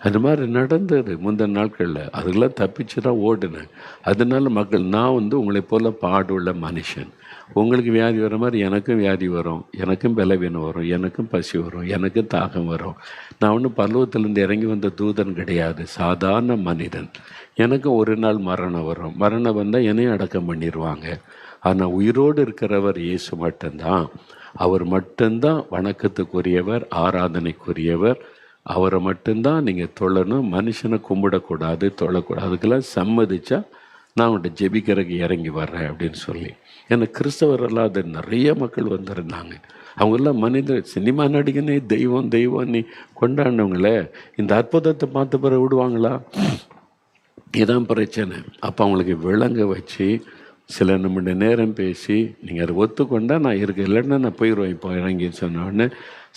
S1: அது மாதிரி நடந்தது முந்தின நாட்களில். அதெல்லாம் தப்பிச்சு தான் ஓடுனேன். அதனால மக்கள், நான் உங்களை போல் பாடுள்ள மனுஷன். உங்களுக்கு வியாதி வர மாதிரி எனக்கும் வியாதி வரும், எனக்கும் பலவீனம் வரும், எனக்கும் பசி வரும், எனக்கும் தாகம் வரும். நான் ஒன்றும் பல்லவத்திலேருந்து இறங்கி வந்த தூதன் கிடையாது, சாதாரண மனிதன். எனக்கும் ஒரு நாள் மரணம் வரும். மரணம் வந்தால் என்னையும் அடக்கம் பண்ணிடுவாங்க. ஆனால் உயிரோடு இருக்கிறவர் இயேசு மட்டும்தான். அவர் மட்டும்தான் வணக்கத்துக்குரியவர், ஆராதனைக்குரியவர். அவரை மட்டும்தான் நீங்கள் தொழணும். மனுஷனை கும்பிடக்கூடாது, தொழக்கூடாது. அதுக்கெல்லாம் சம்மதிச்சா நான் அவன்கிட்ட ஜெபிக்கிறதுக்கு இறங்கி வர்றேன் அப்படின்னு சொல்லி. ஏன்னா கிறிஸ்தவர் அல்லாத நிறைய மக்கள் வந்திருந்தாங்க. அவங்கெல்லாம் மனிதர், சினிமா நடிகனே தெய்வம் தெய்வம் நீ கொண்டாடினவங்களே இந்த அற்புதத்தை பார்த்த பிறகு விடுவாங்களா? இதான் பிரச்சனை. அப்போ அவங்களுக்கு விளங்க வச்சு சில நிமிட நேரம் பேசி, நீங்கள் அதை ஒத்துக்கொண்டா நான் இருக்க, இல்லைன்னா நான் போயிடுவேன் இப்போ இறங்கின்னு சொன்னோடனே,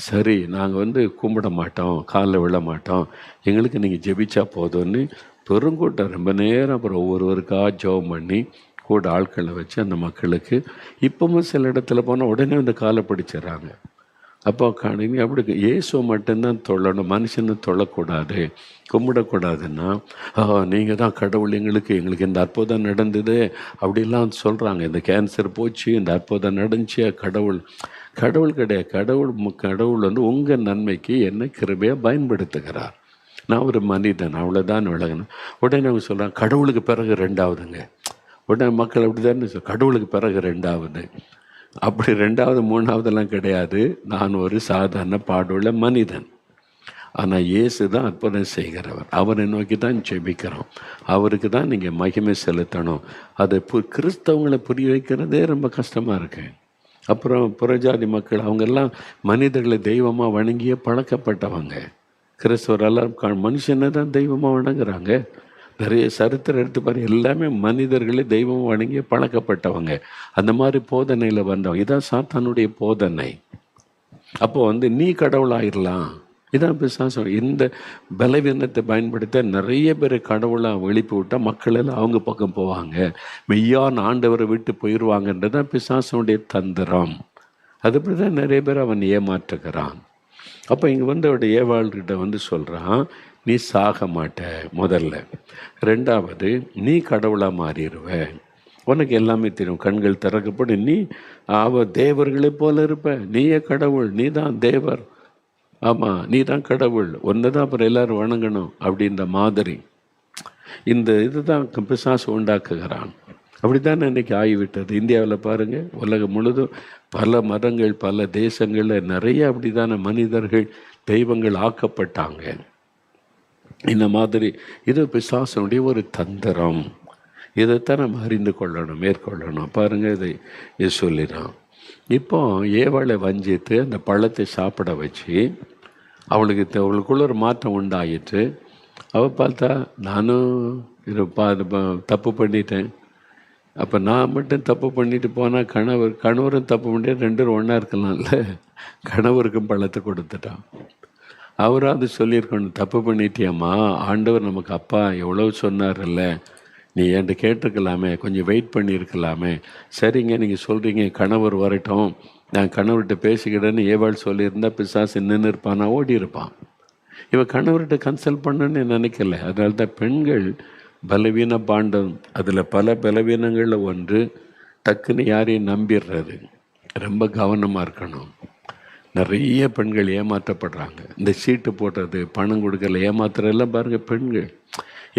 S1: சரி நாங்கள் கும்பிட மாட்டோம், காலில் விழ மாட்டோம், எங்களுக்கு நீங்கள் ஜெபிச்சா போதும்னு பெருங்கூட்டம் ரொம்ப நேரம் அப்புறம் ஒவ்வொருவருக்காக ஜெபம் பண்ணி கூட ஆட்களை வச்சு அந்த மக்களுக்கு இப்பவும் சில இடத்துல போனால் உடனே காலை பிடிச்சிடறாங்க. அப்போ நீ அப்படி இயேசுவை மட்டும்தான் தொழணும், மனுஷனை தொழக்கூடாது, கும்பிடக்கூடாதுன்னா நீங்கள் தான் கடவுள், எங்களுக்கு இந்த அற்புதம் நடந்தது அப்படிலாம் சொல்கிறாங்க. இந்த கேன்சர் போச்சு, இந்த அற்புதம் நடந்துச்சு, கடவுள் கிடையாது. கடவுள் உங்கள் நன்மைக்கு என்ன கிருபையாக பயன்படுத்துகிறார். நான் ஒரு மனிதன், அவ்வளோதான் விலகணும். உடனே அவங்க சொல்கிறாங்க கடவுளுக்கு பிறகு ரெண்டாவதுங்க. உடனே மக்கள் அப்படி தானே கடவுளுக்கு பிறகு ரெண்டாவது, அப்படி ரெண்டாவது மூணாவதெல்லாம் கிடையாது. நான் ஒரு சாதாரண பாடுள்ள மனிதன். ஆனால் இயேசு தான் அற்புதம் செய்கிறவர். அவரை நோக்கி தான் ஜெபிக்கிறோம். அவருக்கு தான் நீங்கள் மகிமை செலுத்தணும். அதை கிறிஸ்தவங்களை புரிய வைக்கிறதே ரொம்ப கஷ்டமாக இருக்கு. அப்புறம் புறஜாதி மக்கள் அவங்கெல்லாம் மனிதர்களை தெய்வமாக வணங்கிய பழக்கப்பட்டவங்க. கிறிஸ்தவரெல்லாம் மனுஷனை தான் தெய்வமாக வணங்குறாங்க. நிறைய சரித்திரம் எடுத்து பாரு, எல்லாமே மனிதர்களே தெய்வம் வணங்கி பழக்கப்பட்டவங்க. அந்த மாதிரி போதனையில் வந்தவங்க. இதான் சாத்தானுடைய போதனை. அப்போ நீ கடவுளாயிடலாம், இதான் பிசாசம். இந்த பலவீனத்தை பயன்படுத்த நிறைய பேர் கடவுளாக எழுப்பி விட்டால் மக்கள் எல்லாம் அவங்க பக்கம் போவாங்க, மெய்யான ஆண்டவரை விட்டு போயிடுவாங்கன்றதான் பிசாசனுடைய தந்திரம். அதுபடி தான் நிறைய பேர் அவன் ஏமாற்றுகிறான். அப்போ இங்கே அவருடைய ஏவாள்கிட்ட சொல்கிறான், நீ சாக மாட்ட முதல்ல, ரெண்டாவது நீ கடவுளாக மாறிடுவ, உனக்கு எல்லாமே தெரியும், கண்கள் திறக்கப்படும், நீ தேவர்களை போல இருப்ப, நீயே கடவுள், நீ தான் தேவர், ஆமாம் நீ தான் கடவுள், ஒன்று தான் அப்புறம் எல்லோரும் வணங்கணும் அப்படின்ற மாதிரி இந்த இதுதான் பிசாசு உண்டாக்குகிறான். அப்படி தான் இன்றைக்கி ஆகிவிட்டது. இந்தியாவில் பாருங்கள், உலகம் முழுதும் பல மதங்கள் பல தேசங்களில் நிறைய அப்படி தானே மனிதர்கள் தெய்வங்கள் ஆக்கப்பட்டாங்க. இந்த மாதிரி இது பிசாசனுடைய ஒரு தந்திரம். இதைத்தான் நம்ம அறிந்து கொள்ளணும், மேற்கொள்ளணும். பாருங்கள், இதை சொல்லிடுறான். இப்போ ஏவாளை வஞ்சித்து அந்த பழத்தை சாப்பிட வச்சு அவளுக்குள்ள ஒரு மாற்றம் உண்டாயிற்று. அவள் பார்த்தா நானும் தப்பு பண்ணிட்டேன், அப்போ நான் மட்டும் தப்பு பண்ணிட்டு போனால் கணவரும் தப்பு பண்ணிட்டு ரெண்டு பேரும் ஒன்றா இருக்கலாம்ல. கணவருக்கும் பழத்தை கொடுத்துட்டான். அவராது சொல்லியிருக்கணும், தப்பு பண்ணிட்டியம்மா, ஆண்டவர் நமக்கு அப்பா எவ்வளோ சொன்னார்ல, நீ என்கிட்ட கேட்டிருக்கலாமே, கொஞ்சம் வெயிட் பண்ணியிருக்கலாமே. சரிங்க, நீங்கள் சொல்கிறீங்க கணவர் வரட்டும், நான் கணவர்கிட்ட பேசிக்கிட்டேன்னு ஏவாள் சொல்லியிருந்தா பிசாசு நின்று இருப்பானா, ஓடி இருப்பான். இவன் கணவர்கிட்ட கன்சல்ட் பண்ணணுன்னு நினைக்கல. அதனால தான் பெண்கள் பலவீன பாண்டம், அதில் பல பலவீனங்களில் ஒன்று டக்குன்னு யாரையும் நம்பிடுறது. ரொம்ப கவனமாக இருக்கணும். நிறைய பெண்கள் ஏமாற்றப்படுறாங்க. இந்த சீட்டு போடுறது, பணம் கொடுக்கல, ஏமாத்துறதெல்லாம் பாருங்கள் பெண்கள்.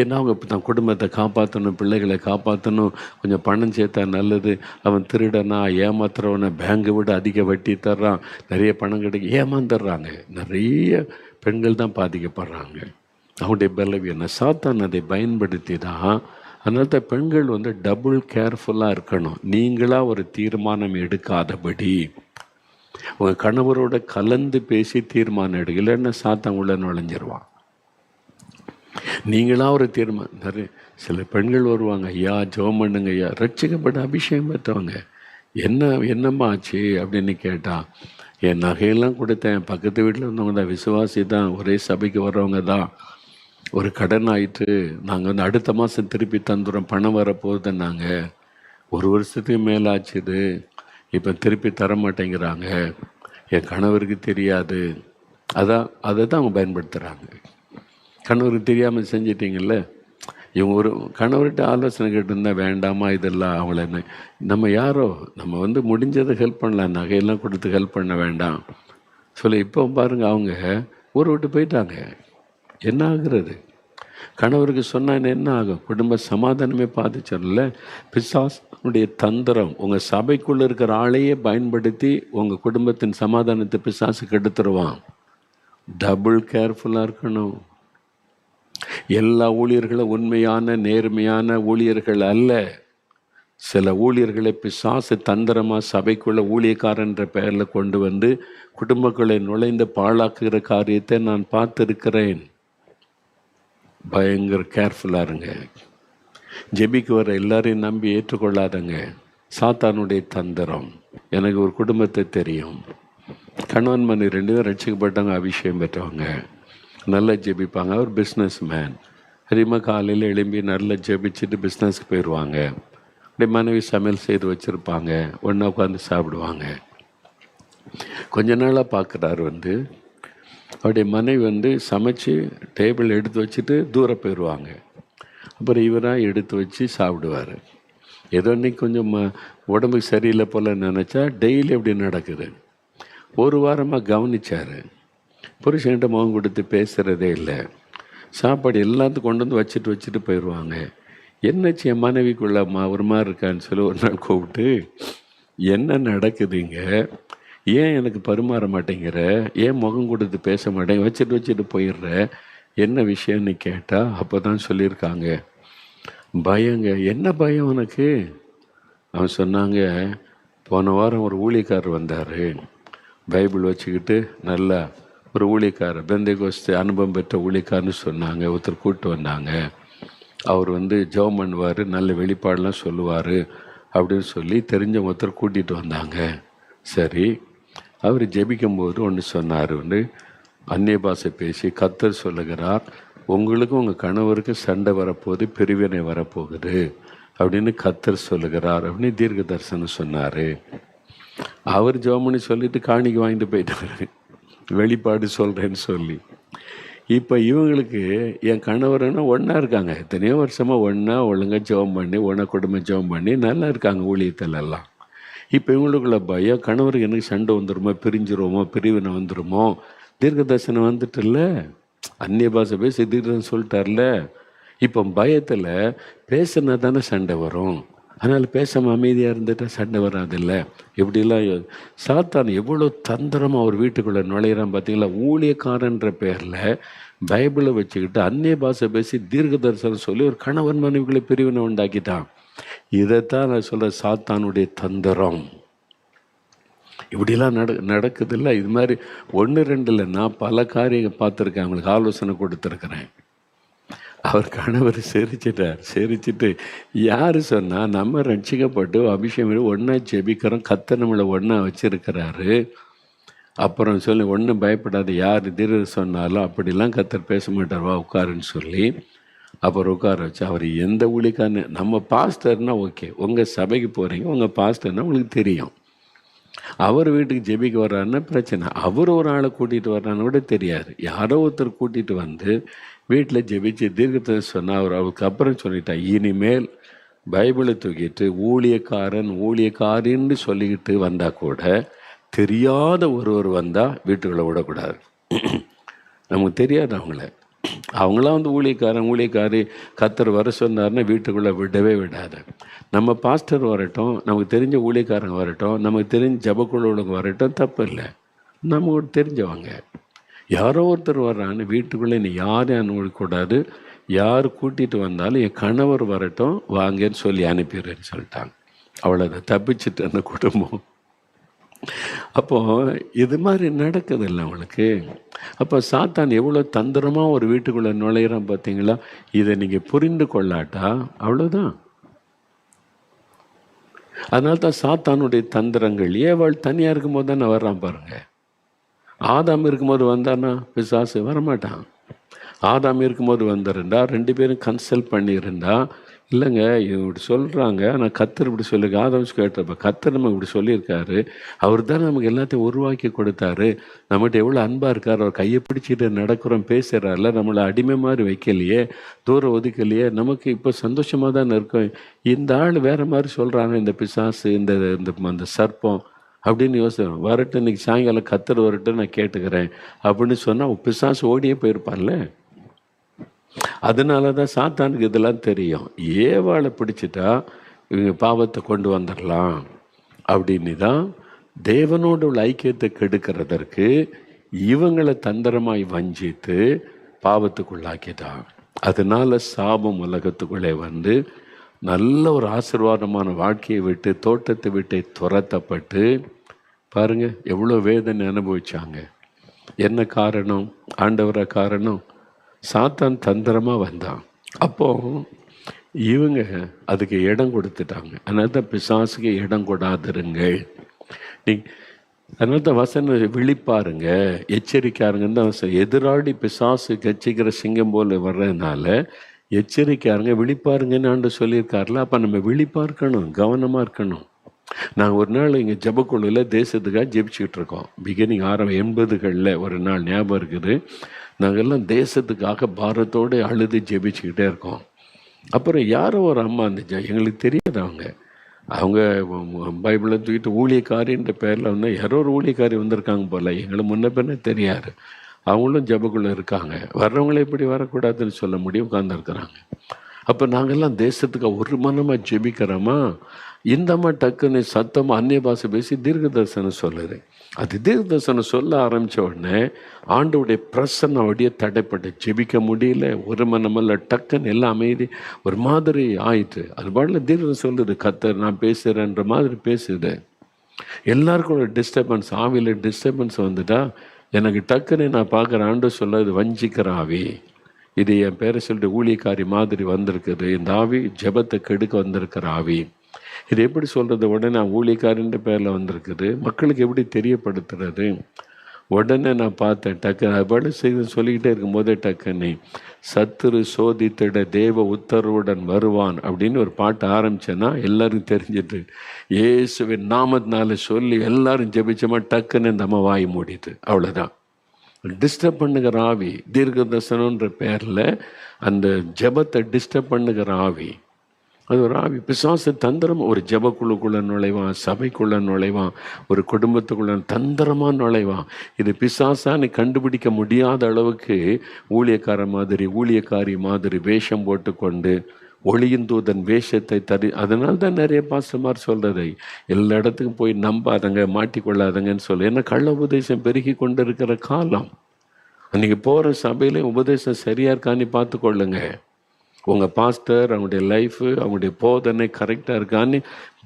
S1: ஏன்னா அவங்க தான் குடும்பத்தை காப்பாற்றணும், பிள்ளைகளை காப்பாற்றணும், கொஞ்சம் பணம் சேர்த்தா நல்லது. அவன் திருடனா ஏமாத்துறவனை பேங்கை விட அதிக வட்டி தர்றான், நிறைய பணம் கிடைக்க ஏமாந்துடுறாங்க. நிறைய பெண்கள் தான் பாதிக்கப்படுறாங்க. அவனுடைய பலவீனம் சாத்தான் அதை பயன்படுத்தி தான். அதனால தான் பெண்கள் டபுள் கேர்ஃபுல்லாக இருக்கணும். நீங்களாக ஒரு தீர்மானம் எடுக்காதபடி உங்கள் கணவரோட கலந்து பேசி தீர்மானம் எடுக்க, இல்லைன்னா சாத்தான் உள்ள நுழைஞ்சிருவான். நீங்களாக ஒரு தீர்மானம். நிறைய சில பெண்கள் வருவாங்க, ஐயா ஜெபம் பண்ணுங்க ஐயா, ரட்சிக்கப்பட்ட அபிஷேகம் பெற்றவங்க, என்னம்மா ஆச்சு அப்படின்னு கேட்டால், என் நகையெல்லாம் கொடுத்தேன், பக்கத்து வீட்டில் இருந்தவங்க தான், விசுவாசி தான், ஒரே சபைக்கு வர்றவங்க தான், ஒரு கடன் ஆயிட்டு நாங்கள் அடுத்த மாதம் திருப்பி தந்துடுறோம், பணம் வரப்போகுது, நாங்கள் 1 வருஷத்துக்கு மேலே ஆச்சுது, இப்போ திருப்பி தர மாட்டேங்கிறாங்க, என் கணவருக்கு தெரியாது. அதை தான் அவங்க பயன்படுத்துகிறாங்க. கணவருக்கு தெரியாமல் செஞ்சிட்டிங்கல்ல. இவங்க ஒரு கணவர்கிட்ட ஆலோசனை கேட்டிருந்தால் வேண்டாமா இதெல்லாம், அவளை நம்ம யாரோ நம்ம முடிஞ்சதை ஹெல்ப் பண்ணலாம், நகையெல்லாம் கொடுத்து ஹெல்ப் பண்ண வேண்டாம் சொல்லி. இப்போ பாருங்கள், அவங்க ஊரை விட்டு போயிட்டாங்க. என்ன ஆகுறது? கணவருக்கு சொன்னால் என்ன ஆகும்? குடும்ப சமாதானமே பாதிச்சிடல. பிசாசுடைய தந்திரம், உங்கள் சபைக்குள்ளே இருக்கிற ஆளையே பயன்படுத்தி உங்கள் குடும்பத்தின் சமாதானத்தை பிசாசு கெடுத்துருவான். டபுள் கேர்ஃபுல்லாக இருக்கணும். எல்லா ஊழியர்களும் உண்மையான நேர்மையான ஊழியர்கள் அல்ல. சில ஊழியர்களை பிசாசு தந்திரமாக சபைக்குள்ள ஊழியக்காரன்ற பெயரில் கொண்டு குடும்பங்களை நுழைந்து பாழாக்குகிற காரியத்தை நான் பார்த்துருக்கிறேன். பயங்கர கேர்ஃபுல்லாக இருங்க. ஜெபிக்கு வர எல்லாரையும் நம்பி ஏற்றுக்கொள்ளாதங்க. சாத்தானுடைய தந்திரம். எனக்கு ஒரு குடும்பத்தை தெரியும். கணவன் மனைவி 2 பேரும் ரட்சிக்கப்பட்டவங்க, அபிஷேகம் பெற்றவங்க, நல்லா ஜெபிப்பாங்க. அவர் பிஸ்னஸ் மேன். அதிகமாக காலையில் எழும்பி நல்லா ஜெபிச்சுட்டு பிஸ்னஸ்க்கு போயிடுவாங்க. அப்படியே மனைவி சமையல் செய்து வச்சுருப்பாங்க, ஒன்றா உட்காந்து சாப்பிடுவாங்க. கொஞ்ச நாளாக பார்க்குறாரு அவருடைய மனைவி சமைச்சு டேபிள் எடுத்து வச்சுட்டு தூரம் போயிடுவாங்க. அப்புறம் இவராக எடுத்து வச்சு சாப்பிடுவார். ஏதோ இன்னைக்கு கொஞ்சம் உடம்புக்கு சரியில்லை போல் நினச்சா டெய்லி அப்படி நடக்குது. ஒரு வாரமாக கவனித்தார். புருஷன்கிட்ட முகம் கொடுத்து பேசுகிறதே இல்லை. சாப்பாடு எல்லாத்துக்கும் கொண்டு வந்து வச்சுட்டு போயிடுவாங்க. என்னச்சு என் மனைவிக்குள்ள ஒரு மாதிரி இருக்கான்னு சொல்லி ஒரு நாள் கூப்பிட்டு, என்ன நடக்குதுங்க, ஏன் எனக்கு பரிமாற மாட்டேங்கிற, ஏன் முகம் கொடுத்து பேச மாட்டேங்க, வச்சுட்டு போயிடுற, என்ன விஷயம்னு கேட்டால் அப்போ தான் சொல்லியிருக்காங்க, பயங்க. என்ன பயம் உனக்கு? அவன் சொன்னாங்க, போன வாரம் ஒரு ஊழியக்காரர் வந்தார், பைபிள் வச்சுக்கிட்டு நல்லா ஒரு ஊழியக்காரர், பெந்தைகோஸ்து அனுபவம் பெற்ற ஊழியக்காரன்னு சொன்னாங்க. ஒருத்தர் கூப்பிட்டு வந்தாங்க. அவர் ஜெபம் பண்ணுவார், நல்ல வெளிப்பாடெலாம் சொல்லுவார் அப்படின்னு சொல்லி தெரிஞ்சவங்க ஒருத்தர் கூட்டிகிட்டு வந்தாங்க. சரி, அவர் ஜெபிக்கும்போது ஒன்று சொன்னார், அந்நிய பாஷை பேசி கர்த்தர் சொல்லுகிறார், உங்களுக்கும் உங்கள் கணவருக்கு சண்டை வரப்போகுது, பிரிவினை வரப்போகுது அப்படின்னு கர்த்தர் சொல்லுகிறார் அப்படின்னு தீர்க்க தரிசனம் சொன்னார். அவர் ஜெபம் பண்ணி சொல்லிட்டு காணிக்கு வாங்கிட்டு போயிட்டாரு, வெளிப்பாடு சொல்கிறேன்னு சொல்லி. இப்போ இவங்களுக்கு என் கணவர்னா ஒன்றா இருக்காங்க, எத்தனையோ வருஷமாக ஒன்றா ஒழுங்காக ஜெபம் பண்ணி ஒன்றா குடும்பம் ஜெபம் பண்ணி நல்லா இருக்காங்க ஊழியத்தில் எல்லாம். இப்போ இவங்களுக்குள்ள பயம், கணவருக்கு எனக்கு சண்டை வந்துடுமோ, பிரிஞ்சிருவோமோ, பிரிவினை வந்துடுமோ. தீர்க்க தரிசனம் வந்துட்டுல்ல, அந்நிய பாஷை பேசி தீர்க்க சொல்லிட்டார்ல. இப்போ பயத்தில் பேசுனா தானே சண்டை வரும். அதனால் பேசாமல் அமைதியாக இருந்துட்டால் சண்டை வராதில்ல. இப்படிலாம் சாத்தான் எவ்வளோ தந்திரமாக அவர் வீட்டுக்குள்ளே நுழையிறான் பார்த்தீங்களா. ஊழியக்காரன்ற பேரில் பைபிளை வச்சுக்கிட்டு அந்நிய பாஷை பேசி தீர்க்க தரிசனம் சொல்லி ஒரு கணவன் மனைவிகளை பிரிவினை உண்டாக்கிட்டான். இதைத்தான் நான் சொல்கிற சாத்தானுடைய தந்திரம். இப்படிலாம் நடக்குதில்ல. இது மாதிரி 1-2 இல்லை, நான் பல காரியங்கள் பார்த்துருக்கேன், அவங்களுக்கு ஆலோசனை கொடுத்துருக்குறேன். அவர் கணவர் சிரிச்சிட்டு யார் சொன்னால் நம்ம ரட்சிக்கப்பட்டு அபிஷேகம் ஒன்றா ஜெபிக்கிறோம், கர்த்தர் நம்மளை ஒன்றா வச்சுருக்கிறாரு. அப்புறம் சொல்லி ஒன்றும் பயப்படாது, யார் தீர்க்க சொன்னாலும் அப்படிலாம் கர்த்தர் பேச மாட்டார், வா உட்காருன்னு சொல்லி அப்புறம் உட்கார வச்சு அவர் எந்த ஊழியக்காரன்னு, நம்ம பாஸ்டர்னால் ஓகே, உங்கள் சபைக்கு போகிறீங்க, உங்கள் பாஸ்டர்னால் உங்களுக்கு தெரியும், அவர் வீட்டுக்கு ஜெபிக்க வர்றாருன்னா பிரச்சனை. அவர் ஒரு ஆளை கூட்டிகிட்டு வர்றான்னு கூட தெரியாது. யாரோ ஒருத்தர் கூட்டிகிட்டு வீட்டில் ஜெபிச்சு தீர்க்கத்தை சொன்னால் அவர் அவருக்கு அப்புறம் சொல்லிட்டா, இனிமேல் பைபிளை தூக்கிட்டு ஊழியக்காரின்னு சொல்லிக்கிட்டு வந்தால் கூட தெரியாத ஒருவர் வந்தால் வீட்டுக்குள்ளே விடக்கூடாது. நமக்கு தெரியாது அவங்களாம் ஊழியக்காரி கர்த்தர் வர சொன்னார்னா வீட்டுக்குள்ளே விடவே விடாது. நம்ம பாஸ்டர் வரட்டும், நமக்கு தெரிஞ்ச ஊழியக்காரங்க வரட்டும், நமக்கு தெரிஞ்ச ஜபக்குழு உள்ளவங்க வரட்டும், தப்பு இல்லை. நமக்கு தெரிஞ்சவங்க யாரோ ஒருத்தர் வர்றான்னு வீட்டுக்குள்ளே நீ யாரையும் அனுமதிக்கூடாது. யார் கூட்டிகிட்டு வந்தாலும் என் கணவர் வரட்டும் வாங்கன்னு சொல்லி அனுப்பிடுறேன்னு சொல்லிட்டாங்க. அவ்வளோதான், தப்பிச்சுட்டு அந்த குடும்பம். அப்போது இது மாதிரி நடக்குதில்லை அவங்களுக்கு. அப்போ சாத்தான் எவ்வளோ தந்திரமாக ஒரு வீட்டுக்குள்ளே நுழையிறான் பார்த்தீங்களா. இதை நீங்கள் புரிந்து கொள்ளாட்டா அவ்வளோதான். அதனால தான் சாத்தானுடைய தந்திரங்கள். ஏவாள் தனியாக இருக்கும்போது தானே வர்றான் பாருங்கள். ஆதாம் இருக்கும்போது வந்தானா பிசாசு வரமாட்டான். ஆதாம் இருக்கும்போது வந்திருந்தா 2 பேரும் கன்சல்ட் பண்ணியிருந்தா, இல்லைங்க இப்படி சொல்கிறாங்க, ஆனால் கர்த்தர் இப்படி சொல்லியிருக்க. ஆதாம் கேட்டப்ப கர்த்தர் நமக்கு இப்படி சொல்லியிருக்காரு, அவர் தான் நமக்கு எல்லாத்தையும் உருவாக்கி கொடுத்தாரு, நம்மகிட்ட எவ்வளோ அன்பாக இருக்கார், அவர் கையை பிடிச்சிட்டு நடக்கிறோம் பேசுகிறாரில்ல, நம்மளை அடிமை மாதிரி வைக்கலையே, தூரம் ஒதுக்கலையே, நமக்கு இப்போ சந்தோஷமாக தானே இருக்கும். இந்த ஆள் வேறு மாதிரி சொல்கிறாங்க, இந்த பிசாசு, இந்த சர்ப்பம் அப்படின்னு யோசனை வரட்டும், இன்றைக்கி சாயங்காலம் கர்த்தர் வரட்டும், நான் கேட்டுக்கிறேன் அப்படின்னு சொன்னால் பிசாசு ஓடியே போயிருப்பான்ல. அதனால தான் சாத்தானுக்கு இதெல்லாம் தெரியும். ஏவாளை பிடிச்சிட்டா இவங்க பாவத்தை கொண்டு வந்துடலாம் அப்படின்னு தான் தேவனோடு உள்ள ஐக்கியத்தை கெடுக்கிறதற்கு இவங்களை தந்திரமாய் வஞ்சித்து பாவத்துக்குள்ளாக்கிட்டான். அதனால சாபம் உலகத்துக்குள்ளே நல்ல ஒரு ஆசீர்வாதமான வாழ்க்கையை விட்டு, தோட்டத்தை விட்டு துரத்தப்பட்டு பாருங்கள் எவ்வளோ வேதனை அனுபவிச்சாங்க. என்ன காரணம்? ஆண்டவர காரணம். சாத்தான் தந்திரமாக வந்தான். அப்போது இவங்க அதுக்கு இடம் கொடுத்துட்டாங்க. அதனால தான் பிசாசுக்கு இடம் கொடாதிருங்கள். நீ அதனால தான் வசனம் விழிப்பாருங்க, எச்சரிக்கையாருங்கன்னு தான் வசனம். எதிராளி பிசாசு கட்சிக்கிற சிங்கம் போல வர்றதுனால எச்சரிக்கையாருங்க, விழிப்பாருங்கன்னு ஆண்டு சொல்லியிருக்காருல. அப்போ நம்ம விழிப்பா இருக்கணும், கவனமாக இருக்கணும். நாங்கள் ஒரு நாள் இங்கே ஜபக்குழுவில் தேசத்துக்காக ஜெபிச்சுக்கிட்டு இருக்கோம். பிகினிங் 80களில் ஒரு நாள் ஞாபகம் இருக்குது. நாங்கள் எல்லாம் தேசத்துக்காக பாரத்தோடு அழுது ஜெபிச்சுக்கிட்டே இருக்கோம். அப்புறம் யாரோ ஒரு அம்மா இருந்துச்சு, எங்களுக்கு தெரியாது. அவங்க பைபிளை தூக்கிட்டு ஊழியக்காரின்ற பேரில் வந்து யாரோ ஒரு ஊழியக்காரி வந்திருக்காங்க போல், எங்களை முன்ன பின்ன தெரியாது. அவங்களும் ஜபக்குள்ளே இருக்காங்க. வர்றவங்களே இப்படி வரக்கூடாதுன்னு சொல்ல முடியும், உட்காந்துருக்குறாங்க. அப்போ நாங்கள்லாம் தேசத்துக்கு ஒரு மனமாக ஜெபிக்கிறோமா, இந்த அம்மா டக்குன்னு சத்தமாக அந்நிய பாஷை பேசி தீர்க்க தரிசனம் சொல்லுது. அது தீர்க்க தரிசனம் சொல்ல ஆரம்பித்த உடனே ஆண்டவுடைய பிரசன்னம் அப்படியே தடைப்பட்டு ஜெபிக்க முடியல. ஒரு மனமல்ல, டக்குன்னு எல்லாம் அமைதி ஒரு மாதிரி ஆயிட்டு. அது பாடல தீர்க்க சொல்லுது, கத்தர் நான் பேசுகிறேன்ற மாதிரி பேசுது. எல்லாருக்கும் ஒரு டிஸ்டர்பன்ஸ், ஆவியில் டிஸ்டர்பன்ஸ் வந்துட்டா எனக்கு டக்குன்னு நான் பார்க்குற ஆண்டு சொல்ல, இது வஞ்சிக்கிற ஆவி, இது என் பேரை சொல்லிட்டு ஊழியக்காரி மாதிரி வந்திருக்குது, இந்த ஆவி ஜெபத்தை கெடுக்க வந்திருக்கிற ஆவி. இது எப்படி சொல்கிறது? உடனே நான் ஊழியக்காரின்ற பேரில் வந்திருக்குது, மக்களுக்கு எப்படி தெரியப்படுத்துறது? உடனே நான் பார்த்தேன், டக்குன்னு அது செய்து சொல்லிக்கிட்டே இருக்கும்போதே டக்குன்னு சத்துரு சோதித்திட தேவ உத்தரவுடன் வருவான் அப்படின்னு ஒரு பாட்டு ஆரம்பித்தேன்னா எல்லாருக்கும் தெரிஞ்சிட்டு இயேசுவின் நாமத்தினால சொல்லி எல்லாரும் ஜெபிச்சோமா, டக்குன்னு இந்த அம்மா வாய் மூடிட்டு. அவ்வளோதான். டிஸ்டர்ப் பண்ணுகிற ஆவி, தீர்க்க தரிசனன்ற பேரில் அந்த ஜெபத்தை டிஸ்டர்ப் பண்ணுகிற ஆவி, அது ஒரு ஆவி. பிசாசு தந்திரம் ஒரு ஜெபக்குழுக்குள்ளே நுழைவான், சபைக்குள்ளே நுழைவான், ஒரு குடும்பத்துக்குள்ளே தந்திரமாக நுழைவான். இது பிசாசான்னு கண்டுபிடிக்க முடியாத அளவுக்கு ஊழியக்கார மாதிரி ஊழியக்காரி மாதிரி வேஷம் போட்டுக்கொண்டு ஒளியின் தூதன் வேஷத்தை அதனால தான் நிறைய பாஸ்டர்மார் சொல்கிறதை எல்லா இடத்துக்கும் போய் நம்பாதங்க, மாட்டிக்கொள்ளாதங்கன்னு சொல்லி. ஏன்னா கள்ள உபதேசம் பெருகி கொண்டு இருக்கிற காலம். அன்றைக்கி போகிற சபையிலையும் உபதேசம் சரியாக இருக்கான்னு பார்த்து கொள்ளுங்க. உங்கள் பாஸ்டர் அவங்களுடைய லைஃபு, அவங்களுடைய போதனை கரெக்டாக இருக்கான்னு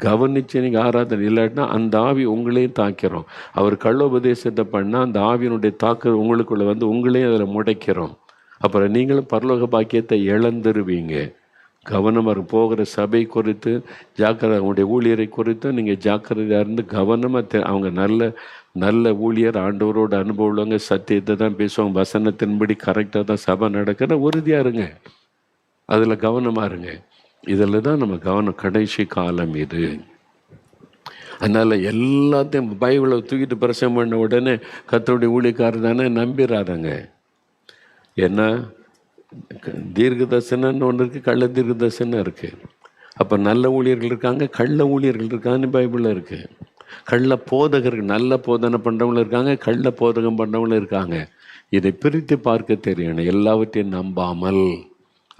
S1: கவனித்து நீங்கள் ஆராதனை இல்லாட்டினா அந்த ஆவி உங்களையும் தாக்கிறோம். அவர் கள்ளோபதேசத்தை பண்ணால் அந்த ஆவியினுடைய தாக்க உங்களுக்குள்ளே வந்து உங்களையும் அதில் முடைக்கிறோம். அப்புறம் நீங்களும் பரலோக பாக்கியத்தை இழந்துருவீங்க. கவனமாக போகிற சபை குறித்து ஜாக்கிரதை, அவங்களுடைய ஊழியரை குறித்து நீங்கள் ஜாக்கிரதையாக இருந்து கவனமாக அவங்க நல்ல ஊழியர், ஆண்டவரோட அனுபவம் உள்ளவங்க, சத்தியத்தை தான் பேசுவாங்க, வசனத்தின்படி கரெக்டாக தான் சபை நடக்கிற உறுதியாக இருங்க, அதில் கவனமாக இருங்க. இதில் தான் நம்ம கவனம். கடைசி காலம் இது. அதனால் எல்லாத்தையும் பைபிளை தூக்கிட்டு பிரசங்கம் பண்ண உடனே கர்த்தருடைய ஊழியக்காரர் தானே நம்பிடாதங்க. ஏன்னா தீர்க்க தரிசனம்னு ஒன்று இருக்குது, கள்ள தீர்க்க தரிசனம் இருக்குது. அப்போ நல்ல ஊழியர்கள் இருக்காங்க, கள்ள ஊழியர்கள் இருக்காங்கன்னு பைபிளில் இருக்குது. கள்ள போதகர்கள், நல்ல போதனை பண்ணுறவங்களும் இருக்காங்க, கள்ள போதகம் பண்ணுறவங்களும் இருக்காங்க. இதை பிரித்து பார்க்க தெரியணும், எல்லாவற்றையும் நம்பாமல்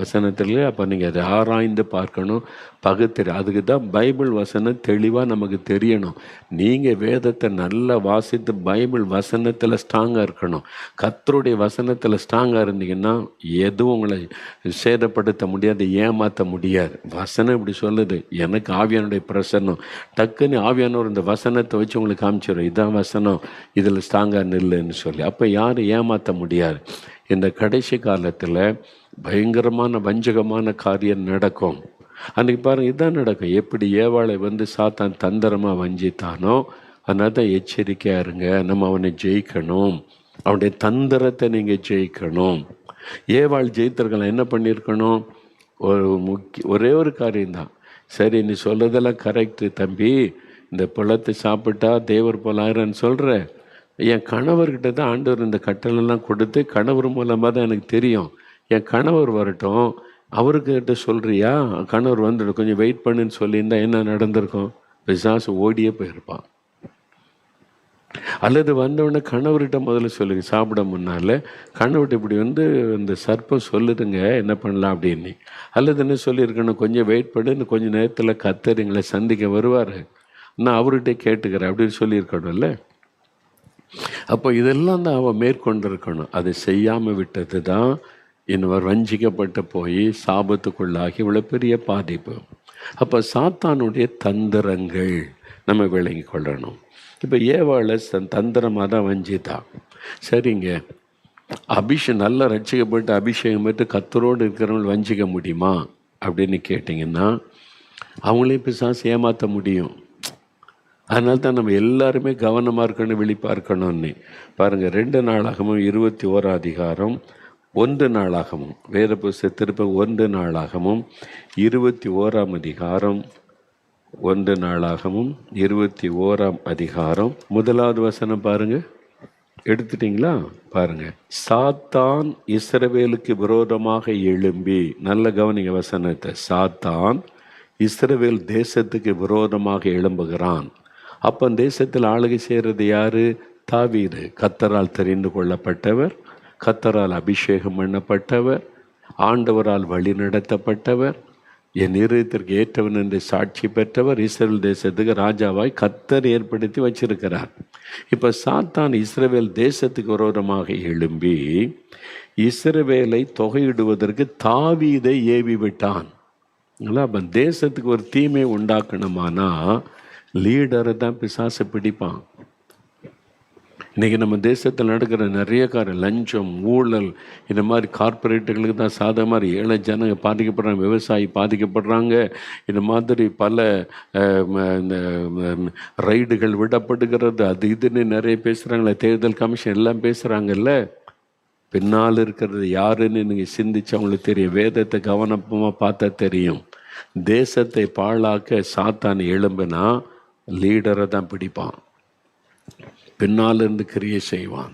S1: வசனத்தில். அப்போ நீங்கள் அதை ஆராய்ந்து பார்க்கணும், பகுத்தறி. அதுக்கு தான் பைபிள் வசனம் தெளிவாக நமக்கு தெரியணும். நீங்கள் வேதத்தை நல்லா வாசித்து பைபிள் வசனத்தில் ஸ்ட்ராங்காக இருக்கணும். கர்த்தருடைய வசனத்தில் ஸ்ட்ராங்காக இருந்தீங்கன்னா எதுவும் உங்களை சேதப்படுத்த முடியாது, ஏமாற்ற முடியாது. வசனம் இப்படி சொல்லுது, எனக்கு ஆவியானுடைய பிரசன்னம், டக்குன்னு ஆவியானவர் இந்த வசனத்தை வச்சு உங்களுக்கு காமிச்சிடும், இதுதான் வசனம், இதில் ஸ்ட்ராங்காக நில்லுன்னு சொல்லி. அப்போ யாரும் ஏமாற்ற முடியாது. இந்த கடைசி காலத்தில் பயங்கரமான வஞ்சகமான காரியம் நடக்கும். அன்றைக்கி பாருங்கள், இதுதான் நடக்கும். எப்படி ஏவாளை வந்து சாத்தான் தந்திரமாக வஞ்சித்தானோ, அதனால தான் எச்சரிக்கையாக இருங்க. நம்ம அவனை ஜெயிக்கணும், அவனுடைய தந்திரத்தை நீங்கள் ஜெயிக்கணும். ஏவாள் ஜெயித்திருக்கலாம். என்ன பண்ணியிருக்கணும்? ஒரே ஒரு காரியம்தான். சரி, நீ சொல்கிறதெல்லாம் கரெக்டு தம்பி, இந்த பழத்தை சாப்பிட்டா தேவர் போலாயிரன்னு சொல்கிற, என் கணவர்கிட்ட தான் ஆண்டவர் இந்த கட்டளெல்லாம் கொடுத்து, கணவர் மூலமாக தான் எனக்கு தெரியும், என் கணவர் வரட்டும், அவருக்கிட்ட சொல்கிறியா, கணவர் வந்துடும், கொஞ்சம் வெயிட் பண்ணுன்னு சொல்லியிருந்தா என்ன நடந்திருக்கும்? பிசாசு ஓடியே போயிருப்பான். அல்லது வந்தவுடனே கணவர்கிட்ட முதல்ல சொல்லுங்க, சாப்பிட முன்னால் கணவர்கிட்ட இப்படி வந்து இந்த சர்ப்பம் சொல்லுதுங்க, என்ன பண்ணலாம் அப்படின்னு. அல்லது என்ன சொல்லியிருக்கணும், கொஞ்சம் வெயிட் பண்ணு, கொஞ்சம் நேரத்தில் கர்த்தர் எங்களை சந்திக்க வருவார், நான் அவர்கிட்ட கேட்டுக்கிறேன் அப்படின்னு சொல்லியிருக்கணும்ல. அப்போ இதெல்லாம் தான் அவன் மேற்கொண்டிருக்கணும். அதை செய்யாமல் விட்டது தான் இன்னொரு வஞ்சிக்கப்பட்டு போய் சாபத்துக்குள்ளாகி இவ்வளோ பெரிய பாதிப்பு. அப்போ சாத்தானுடைய தந்திரங்கள் நம்ம விளங்கி கொள்ளணும். இப்போ ஏவாளை தந்திரமாக தான் வஞ்சிதான். சரிங்க, நல்லா ரட்சிக்கப்பட்டு அபிஷேகம் பெற்று கர்த்தரோடு இருக்கிறவங்க வஞ்சிக்க முடியுமா? அப்படின்னு கேட்டிங்கன்னா அவங்களையும் பிசாசு ஏமாற்ற முடியும். அதனால தான் நம்ம எல்லாருமே கவனமாக இருக்கணும், விழிப்பாக இருக்கணும்னு. பாருங்கள், 2 நாளாகமும் 21 அதிகாரம் 1 நாளாகமும், வேத புஸ்தக திருப்ப 1 நாளாகமும் 21 அதிகாரம் 1 நாளாகமும் 21 அதிகாரம் 1வது வசனம் பாருங்கள். எடுத்துட்டிங்களா? பாருங்க. சாத்தான் இஸ்ரவேலுக்கு விரோதமாக எழும்பி, நல்ல கவனிங்க வசனத்தை, சாத்தான் இஸ்ரவேல் தேசத்துக்கு விரோதமாக எழும்புகிறான். அப்போ தேசத்தில் ஆளுகை செய்கிறது யாரு? தாவீது. கர்த்தரால் தெரிந்து கொள்ளப்பட்டவர், கர்த்தரால் அபிஷேகம் பண்ணப்பட்டவர், ஆண்டவரால் வழி நடத்தப்பட்டவர், என் இருதயத்திற்கு ஏற்றவன் என்று சாட்சி பெற்றவர், இஸ்ரவேல் தேசத்துக்கு ராஜாவாய் கர்த்தர் ஏற்படுத்தி வச்சிருக்கிறார். இப்போ சாத்தான் இஸ்ரவேல் தேசத்துக்கு விரோதமாக எழும்பி இஸ்ரவேலை தொகையிடுவதற்கு தாவீதை ஏவி விட்டான். அப்போ தேசத்துக்கு ஒரு தீமை உண்டாக்கணுமானா லீடரை தான் பிசாசு பிடிப்பான். இன்றைக்கி நம்ம தேசத்தில் நடக்கிற நிறைய லஞ்சம், ஊழல், இந்த மாதிரி கார்பரேட்டுகளுக்கு தான் சாதகமாக ஏழை ஜனங்க பாதிக்கப்படுறாங்க, விவசாயி பாதிக்கப்படுறாங்க. இந்த மாதிரி பல இந்த ரைடுகள் விடப்படுகிறது, அது இதுன்னு நிறைய பேசுகிறாங்களே, தேர்தல் கமிஷன் எல்லாம் பேசுகிறாங்கல்ல. பின்னால் இருக்கிறது யாருன்னு நீங்கள் சிந்திச்சு அவங்களுக்கு தெரியும். வேதத்தை கவனமாக பார்த்தா தெரியும். தேசத்தை பாழாக்க சாத்தான் எழும்புனா லீடரை தான் பிடிப்பான், பின்னாலிருந்து கிரியை செய்வான்.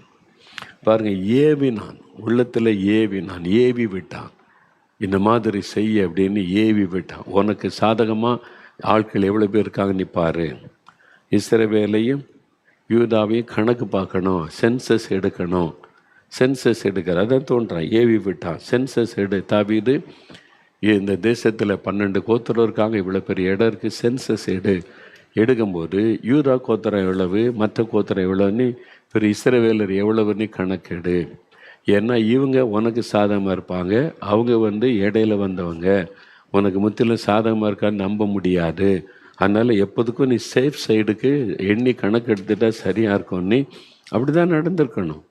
S1: பாருங்கள், ஏவினான், உள்ளத்தில் ஏவினான், ஏவி விட்டான். இந்த மாதிரி செய்ய அப்படின்னு ஏவி விட்டான். உனக்கு சாதகமாக ஆட்கள் எவ்வளோ பேர் இருக்காங்க நீ பாரு. இஸ்ரவேலையும் யூதாவையும் கணக்கு பார்க்கணும், சென்சஸ் எடுக்கணும். சென்சஸ் எடுக்கிற அதான் தோன்றான், ஏவி விட்டான். சென்சஸ் தாவீது, இந்த தேசத்தில் 12 கோத்திரம் இருக்காங்க, இவ்வளோ பெரிய இடம் இருக்குது, சென்சஸ் எடுக்கும்போது யூதா கோத்திரம் எவ்வளவு, மற்ற கோத்திரம் எவ்வளோன்னு, பெரிய இஸ்ரவேலர் எவ்வளவுன்னு கணக்கெடு. ஏன்னா இவங்க உனக்கு சாதகமாக இருப்பாங்க, அவங்க இடையில வந்தவங்க, உனக்கு முற்றிலும் சாதகமாக இருக்கான்னு நம்ப முடியாது. அதனால் எப்போதுக்கும் நீ சேஃப் சைடுக்கு எண்ணி கணக்கு எடுத்துட்டா சரியாக இருக்கும். நீ அப்படி தான் நடந்திருக்கணும்.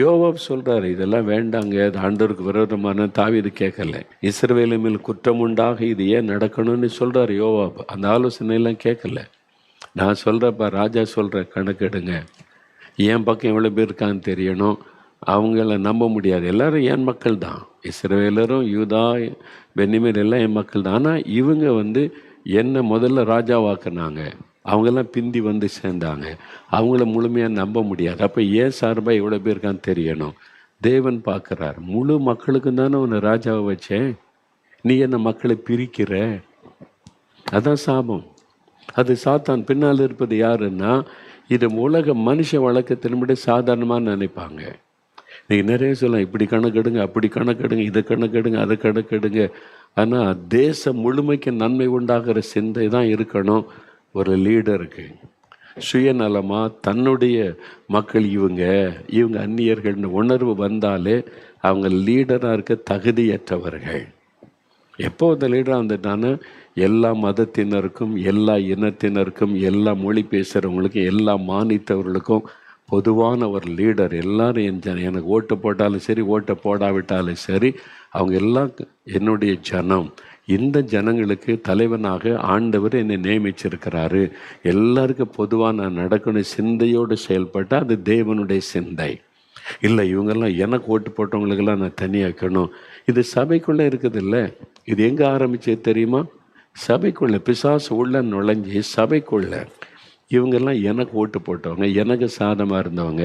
S1: யோவாப் சொல்கிறாரு, இதெல்லாம் வேண்டாங்க, இது ஆண்டவருக்கு விரோதமான. தாவீது கேட்கல. இஸ்ரவேல் மேல் குற்றம் உண்டாக இது ஏன் நடக்கணும்னு சொல்கிறார் யோவாப். அந்த ஆலோசனையெல்லாம் கேட்கல. நான் சொல்கிறப்ப ராஜா சொல்கிற கணக்கெடுங்க, என் பக்கம் எவ்வளோ பேர் இருக்கான்னு தெரியணும். அவங்கள நம்ப முடியாது, எல்லாரும் என் மக்கள் தான். இஸ்ரவேலரும் யூதா பென்யமீன் எல்லாம் என் மக்கள் தான். ஆனால் இவங்க என்னை முதல்ல ராஜாவாக்குனாங்க, அவங்கெல்லாம் பிந்தி சேர்ந்தாங்க, அவங்கள முழுமையாக நம்ப முடியாது. அப்போ ஏன் சார்பாக எவ்வளோ பேர் இருக்கான்னு தெரியணும். தேவன் பார்க்குறார், முழு மக்களுக்கும் தானே உன்னை ராஜாவை வச்சேன், நீ என்ன மக்களை பிரிக்கிற, அதான் சாபம். அது சாத்தான். பின்னால் இருப்பது யாருன்னா, இது உலக மனுஷ வழக்கத்தின்படி சாதாரணமாக நினைப்பாங்க. நீங்கள் நிறைய சொல்லலாம், இப்படி கணக்கெடுங்க, அப்படி கணக்கெடுங்க, இதை கணக்கெடுங்க, அதை கணக்கெடுங்க. ஆனால் தேசம் முழுமைக்கு நன்மை உண்டாகிற சிந்தை தான் இருக்கணும் ஒரு லீடருக்கு. சுயநலமாக தன்னுடைய மக்கள் இவங்க அந்நியர்கள்னு உணர்வு வந்தாலே அவங்க லீடராக இருக்க தகுதியற்றவர்கள். எப்போ அந்த லீடராக வந்துட்டானா எல்லா மதத்தினருக்கும், எல்லா இனத்தினருக்கும், எல்லா மொழி பேசுகிறவங்களுக்கும், எல்லா மாநிலத்தவர்களுக்கும் பொதுவான ஒரு லீடர். எல்லாரும் எனக்கு ஓட்டு போட்டாலும் சரி, ஓட்டை போடாவிட்டாலும் சரி, அவங்க எல்லாம் என்னுடைய ஜனம். இந்த ஜனங்களுக்கு தலைவனாக ஆண்டவர் என்னை நியமிச்சிருக்கிறாரு, எல்லாருக்கும் பொதுவாக நான் நடக்கணும் சிந்தையோடு செயல்பட்டால் அது தேவனுடைய சிந்தை. இல்லை, இவங்கெல்லாம் எனக்கு ஓட்டு போட்டவங்களுக்கெல்லாம் நான் தனியாக்கணும். இது சபைக்குள்ளே இருக்குது இல்லை. இது எங்கே ஆரம்பிச்சது தெரியுமா? சபைக்குள்ளே. பிசாசு உள்ள நுழைஞ்சி சபைக்குள்ளே இவங்கெல்லாம் எனக்கு ஓட்டு போட்டவங்க, எனக்கு சாதமாக இருந்தவங்க,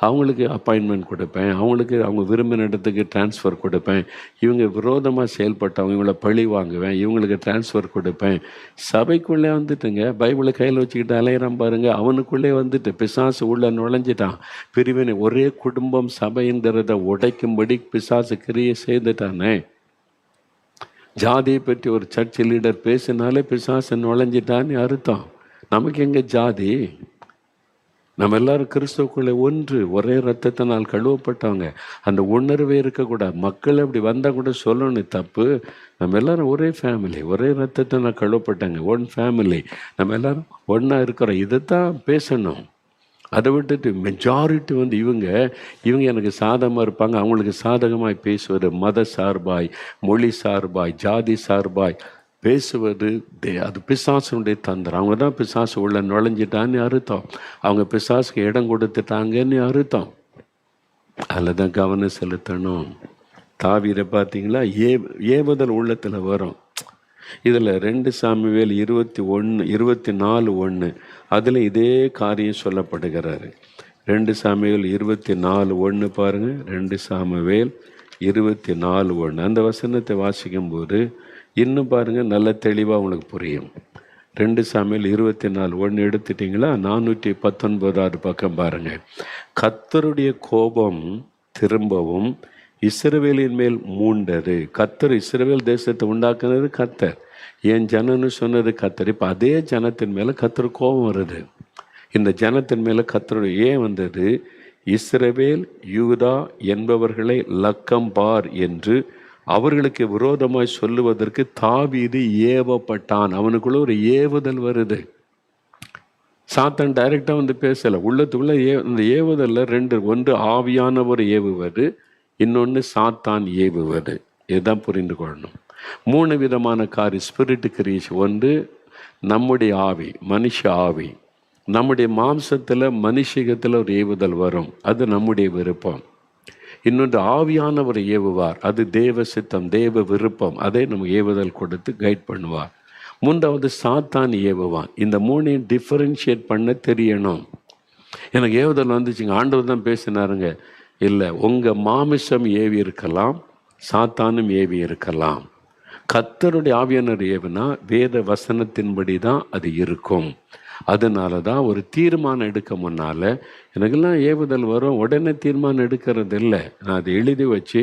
S1: அவங்களுக்கு அப்பாயின்மெண்ட் கொடுப்பேன், அவங்களுக்கு அவங்க விரும்பின இடத்துக்கு டிரான்ஸ்ஃபர் கொடுப்பேன், இவங்க விரோதமாக செயல்பட்டவங்க இவங்களை பழி வாங்குவேன், இவங்களுக்கு டிரான்ஸ்ஃபர் கொடுப்பேன். சபைக்குள்ளே வந்துட்டுங்க, பைபிளை கையில் வச்சுக்கிட்டு அலையிறான் பாருங்க, அவனுக்குள்ளே பிசாசு உள்ள நுழைஞ்சிட்டான். பிரிவினை, ஒரே குடும்பம் சபைங்கிறத உடைக்கும்படி பிசாசு கிரியை செய்துட்டானே. ஜாதியை பற்றி ஒரு சர்ச் லீடர் பேசினாலே பிசாசு நுழைஞ்சிட்டான்னு அர்த்தம். நமக்கு எங்கே ஜாதி? நம்ம எல்லாரும் கிறிஸ்துவுக்குள்ளே ஒன்று, ஒரே ரத்தத்தினால் கழுவப்பட்டவங்க. அந்த உணர்வே இருக்கக்கூடாது. மக்கள் அப்படி வந்தால் கூட சொல்லணும், தப்பு. நம்ம எல்லாரும் ஒரே ஃபேமிலி, ஒரே ரத்தத்தினால் கழுவப்பட்டாங்க, ஒன் ஃபேமிலி, நம்ம எல்லாரும் ஒன்றா இருக்கிறோம். இதைத்தான் பேசணும். அதை விட்டுட்டு மெஜாரிட்டி வந்து இவங்க எனக்கு சாதகமாக இருப்பாங்க, அவங்களுக்கு சாதகமாய் பேசுவது, மத சார்பாய், மொழி சார்பாய், ஜாதி சார்பாய் பேசுவது, அது பிசாசுடைய தந்திரம். அவங்க தான் பிசாசு உள்ள நுழைஞ்சிட்டான்னு அர்த்தம், அவங்க பிசாசுக்கு இடம் கொடுத்துட்டாங்கன்னு அர்த்தம். அதில் தான் கவனம் செலுத்தணும். தாவீதை பார்த்தீங்களா, ஏவுதல் உள்ளத்தில் வரும். இதில் 2 சாமுவேல் 24:1 அதில் இதே காரியம் சொல்லப்படுகிறாரு. 2 சாமுவேல் 24:1 பாருங்கள். 2 சாமுவேல் 24:1 அந்த வசனத்தை வாசிக்கும்போது இன்னும் பாருங்கள், நல்ல தெளிவாக உங்களுக்கு புரியும். 2 சாமுவேல் 24:1 எடுத்துட்டிங்களா, 419வது பக்கம் பாருங்கள். கர்த்தருடைய கோபம் திரும்பவும் இஸ்ரவேலின் மேல் மூண்டது. கர்த்தர் இஸ்ரவேல் தேசத்தை உண்டாக்குனது கர்த்தர், என் ஜனன்னு சொன்னது கர்த்தர். இப்போ அதே ஜனத்தின் மேலே கர்த்தர் கோபம் வருது. இந்த ஜனத்தின் மேலே கர்த்தர் ஏன் வந்தது? இஸ்ரவேல் யூதா என்பவர்களை லக்கம் பார் என்று அவர்களுக்கு விரோதமாய் சொல்லுவதற்கு தாவீது ஏவப்பட்டான். அவனுக்குள்ள ஒரு ஏவுதல் வருது. சாத்தான் டைரெக்டாக வந்து பேசலை, உள்ளத்துக்குள்ள இந்த ஏவுதலில் 2, ஒன்று ஆவியானவர் ஏவுவது, இன்னொன்று சாத்தான் ஏவுவது. இதுதான் புரிந்து கொள்ளணும். 3 விதமான காரியம் ஸ்பிரிட் கிரியேஷன். ஒன்று நம்முடைய ஆவி, மனுஷ ஆவி. நம்முடைய மாம்சத்தில் மனுஷகத்தில் ஒரு ஏவுதல் வரும், அது நம்முடைய விருப்பம். இன்னொன்று ஆவியானவர் ஏவுவார், அது தேவ சித்தம், தேவ விருப்பம், அதை நம்ம ஏவுதல் கொடுத்து கைட் பண்ணுவார். 3வது சாத்தான் ஏவுவான். இந்த 3ஐயும் டிஃபரன்ஷியேட் பண்ண தெரியணும். எனக்கு ஏவுதல் வந்துச்சுங்க, ஆண்டவர் தான் பேசினாருங்க. இல்லை, உங்கள் மாமிசம் ஏவி இருக்கலாம், சாத்தானும் ஏவி இருக்கலாம். கர்த்தருடைய ஆவியானவர் ஏவினா வேத வசனத்தின்படி தான் அது இருக்கும். அதனால தான் ஒரு தீர்மானம் எடுக்க முன்னால், எனக்கெல்லாம் ஏவுதல் வரும், உடனே தீர்மானம் எடுக்கிறது இல்லை. நான் அதை எழுதி வச்சு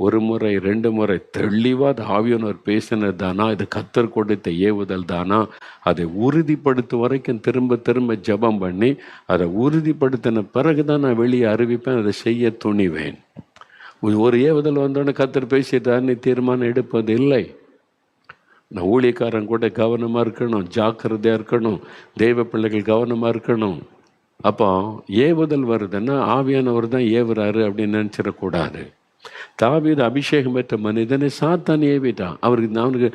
S1: 1 முறை 2 முறை தெளிவாக அது ஆவியானவர் பேசினது தானா, இது கர்த்தர் கொடுத்த ஏவுதல் தானா, அதை உறுதிப்படுத்தும் வரைக்கும் திரும்ப திரும்ப ஜெபம் பண்ணி அதை உறுதிப்படுத்தின பிறகு தான் நான் வெளியே அறிவிப்பேன், அதை செய்ய துணிவேன். ஒரு ஏவுதல் வந்தோடனே கர்த்தர் பேசிட்டான்னு தீர்மானம் எடுப்பது இல்லை. நான் ஊழியக்காரன் கூட கவனமாக இருக்கணும், ஜாக்கிரதையாக இருக்கணும், தெய்வ பிள்ளைகள் கவனமாக இருக்கணும். அப்போ ஏவுதல் வருதுன்னா ஆவியானவர் தான் ஏவுறாரு அப்படின்னு நினச்சிடக்கூடாது. தாவீது அபிஷேகம் பெற்ற மனிதனை சாத்தான் ஏவிட்டான். அவனுக்கு